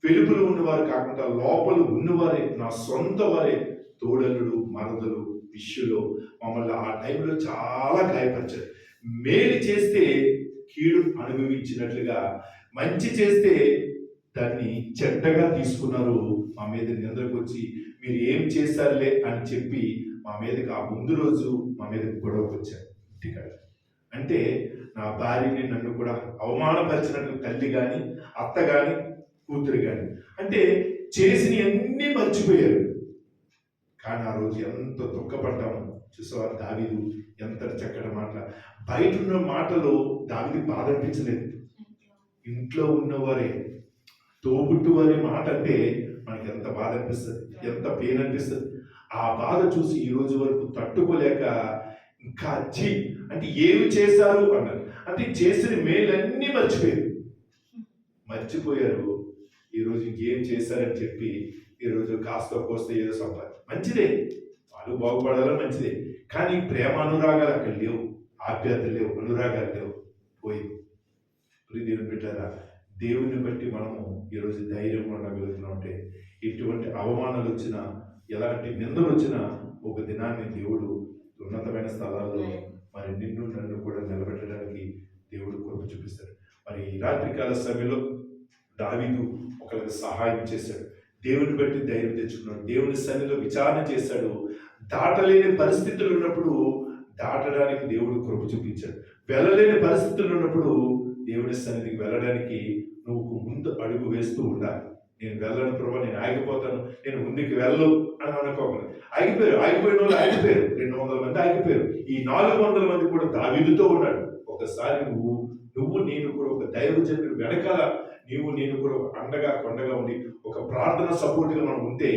వెలుపులు ఉన్నవారు కాకుండా లోపల ఉన్నవారే, నా సొంత వారే, తోడలుడు మరదలు విషయంలో మమ్మల్ని ఆ టైంలో చాలా గాయపరిచారు. మేలు చేస్తే కీడు అనుభవించినట్లుగా, మంచి చేస్తే దాన్ని చెడ్డగా తీసుకున్నారు. మా మీద నిందకు వచ్చి మీరు ఏం చేశారులే అని చెప్పి మా మీదకి ఆ ముందు రోజు మా మీదకి గొడవకు వచ్చారు ఇంటికాడ. అంటే నా భార్యని నన్ను కూడా అవమానపరిచినట్లు తల్లి కానీ అత్త కానీ కూతురు కానీ, అంటే చేసిన అన్నీ మర్చిపోయారు. కానీ ఆ రోజు ఎంత దుఃఖపడ్డాము చూసేవారు. దావీదు ఎంత చక్కటి మాటలు, బయట ఉన్న మాటలు దావీదు బాధ అనిపించలేదు. ఇంట్లో ఉన్నవారే, తోబుట్టు వారి మాట అంటే మనకి ఎంత బాధ అనిపిస్తుంది, ఎంత పెయిన్ అనిపిస్తుంది. ఆ బాధ చూసి ఈ రోజు వరకు తట్టుకోలేక ఇంకా అంటే ఏమి చేశారు అన్నారు. అంటే చేసిన మేలన్నీ మర్చిపోయారు. ఈరోజు ఇంకేం చేశారని చెప్పి ఈరోజు కాస్త కోస్తే ఏదో సంపాది మంచిదే, వాళ్ళు బాగుపడాలో మంచిదే. కానీ ప్రేమ అనురాగాలు అక్కడ లేవు, ఆప్యాయత లేవు, అనురాగాలు లేవు, పోయి దేవుని పెట్టారా. దేవుని బట్టి మనము ఈరోజు ధైర్యంగా ఉండగలుగుతున్నాం. అంటే ఎటువంటి అవమానాలు వచ్చినా, ఎలాంటి నిందలు వచ్చినా ఒక దినాన్ని దేవుడు ఉన్నతమైన స్థలాల్లో మరి నిన్ను నన్ను కూడా నిలబెట్టడానికి దేవుడు కృప చూపిస్తాడు. మరి ఈ రాత్రికాల సమయంలో దావీదు ఒకరికి సహాయం చేశాడు, దేవుని బట్టి ధైర్యం తెచ్చుకున్నాడు, దేవుని సన్నిధిలో విచారణ చేశాడు. దాటలేని పరిస్థితులు ఉన్నప్పుడు దాటడానికి దేవుడు కృప చూపించాడు. వెళ్ళలేని పరిస్థితులు ఉన్నప్పుడు దేవుని సన్నిధికి వెళ్ళడానికి నువ్వు ముందు అడుగు వేస్తూ ఉండాలి. నేను వెళ్ళను ప్రభా, నేను ఆగిపోతాను, నేను ముందుకు వెళ్ళను అని అనుకోకూడదు. ఆగిపోయిన వాళ్ళు ఆగిపోయారు. 200 మంది ఆగిపోయారు. ఈ 400 మంది కూడా దావీదుతో ఉన్నాడు. ఒకసారి నువ్వు నేను కూడా ఒక దైవజనుడు వెనకాల నేను కూడా ఒక అండగా కొండగా ఉండి ఒక ప్రార్థన సపోర్ట్గా మనం ఉంటే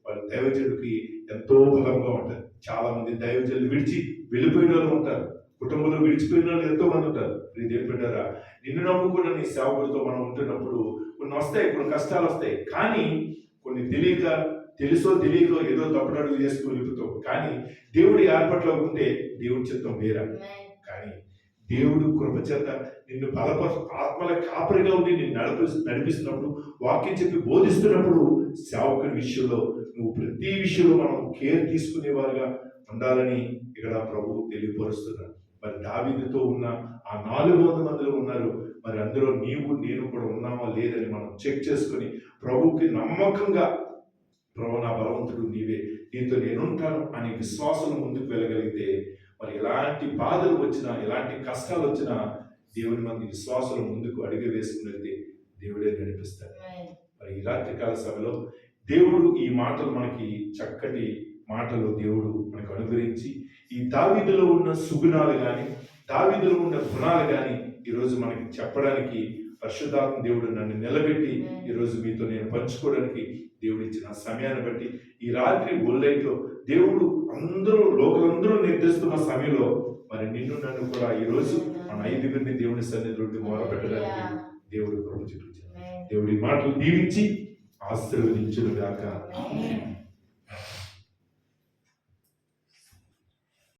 వాళ్ళ దైవజనుడికి ఎంతో బలంగా ఉంటుంది. చాలా మంది దైవజనులు విడిచి వెళ్ళిపోయిన వాళ్ళు ఉంటారు. కుటుంబంలో విడిచిపోయిన వాళ్ళు ఎంతో మంది ఉంటారు. దేవుని బిడ్డలారా, నిన్ను నమ్ముకున్న నీ సేవకులతో మనం ఉంటున్నప్పుడు కొన్ని వస్తాయి, కొన్ని కష్టాలు వస్తాయి. కానీ కొన్ని తెలుసో తెలియకో ఏదో తప్పుడడుగు చేస్తూ వెళ్ళిపోతాం. కానీ దేవుడి ఏర్పాట్లో ఉంటే దేవుడి చిత్తం వేరా. కానీ దేవుడు కృపచేత నిన్ను ఆత్మల కాపరిగా ఉండి నిన్ను నడిపిస్తున్నప్పుడు, వాక్యం చెప్పి బోధిస్తున్నప్పుడు సేవకుడి విషయంలో నువ్వు ప్రతి విషయంలో మనం కేర్ తీసుకునేవారుగా ఉండాలని ఇక్కడ ప్రభు తెలియపరుస్తున్నాడు. మరి దావీదుతో ఉన్న ఆ 400 మందిలో ఉన్నారు. మరి అందులో నేను కూడా ఉన్నామా లేదని మనం చెక్ చేసుకుని ప్రభువుకి నమ్మకంగా, ప్రభు నా బలవంతుడు నీవే, నీతో నేనుంటాను అనే విశ్వాసం ముందుకు వెళ్ళగలిగితే మరి ఎలాంటి బాధలు వచ్చినా, ఎలాంటి కష్టాలు వచ్చినా దేవుని మంది విశ్వాసం ముందుకు అడిగి వేసుకునేది దేవుడే నడిపిస్తాడు. మరి ఈ రాత్రికాల సభలో దేవుడు ఈ మాటలు మనకి చక్కటి మాటలు దేవుడు మనకు అనుగ్రహించి ఈ దావీదులో ఉన్న సుగుణాలు కానీ, దావీదులో ఉన్న గుణాలు కానీ ఈరోజు మనకి చెప్పడానికి పరిశుద్ధాత్మ దేవుడు నన్ను నిలబెట్టి ఈరోజు మీతో నేను పంచుకోవడానికి దేవుడు ఇచ్చిన సమయాన్ని బట్టి ఈ రాత్రి ఒళ్ళైట్లో దేవుడు లోకలందరూ నిర్దేశిస్తున్న సమయంలో మరి నిన్ను నన్ను కూడా ఈరోజు మన 5గురిని దేవుని సన్నిధిలోకి మొరపెట్టడానికి దేవుడు కృప చూపించాడు. దేవుడి మాటలు దీవించి ఆశీర్వదించును గాక.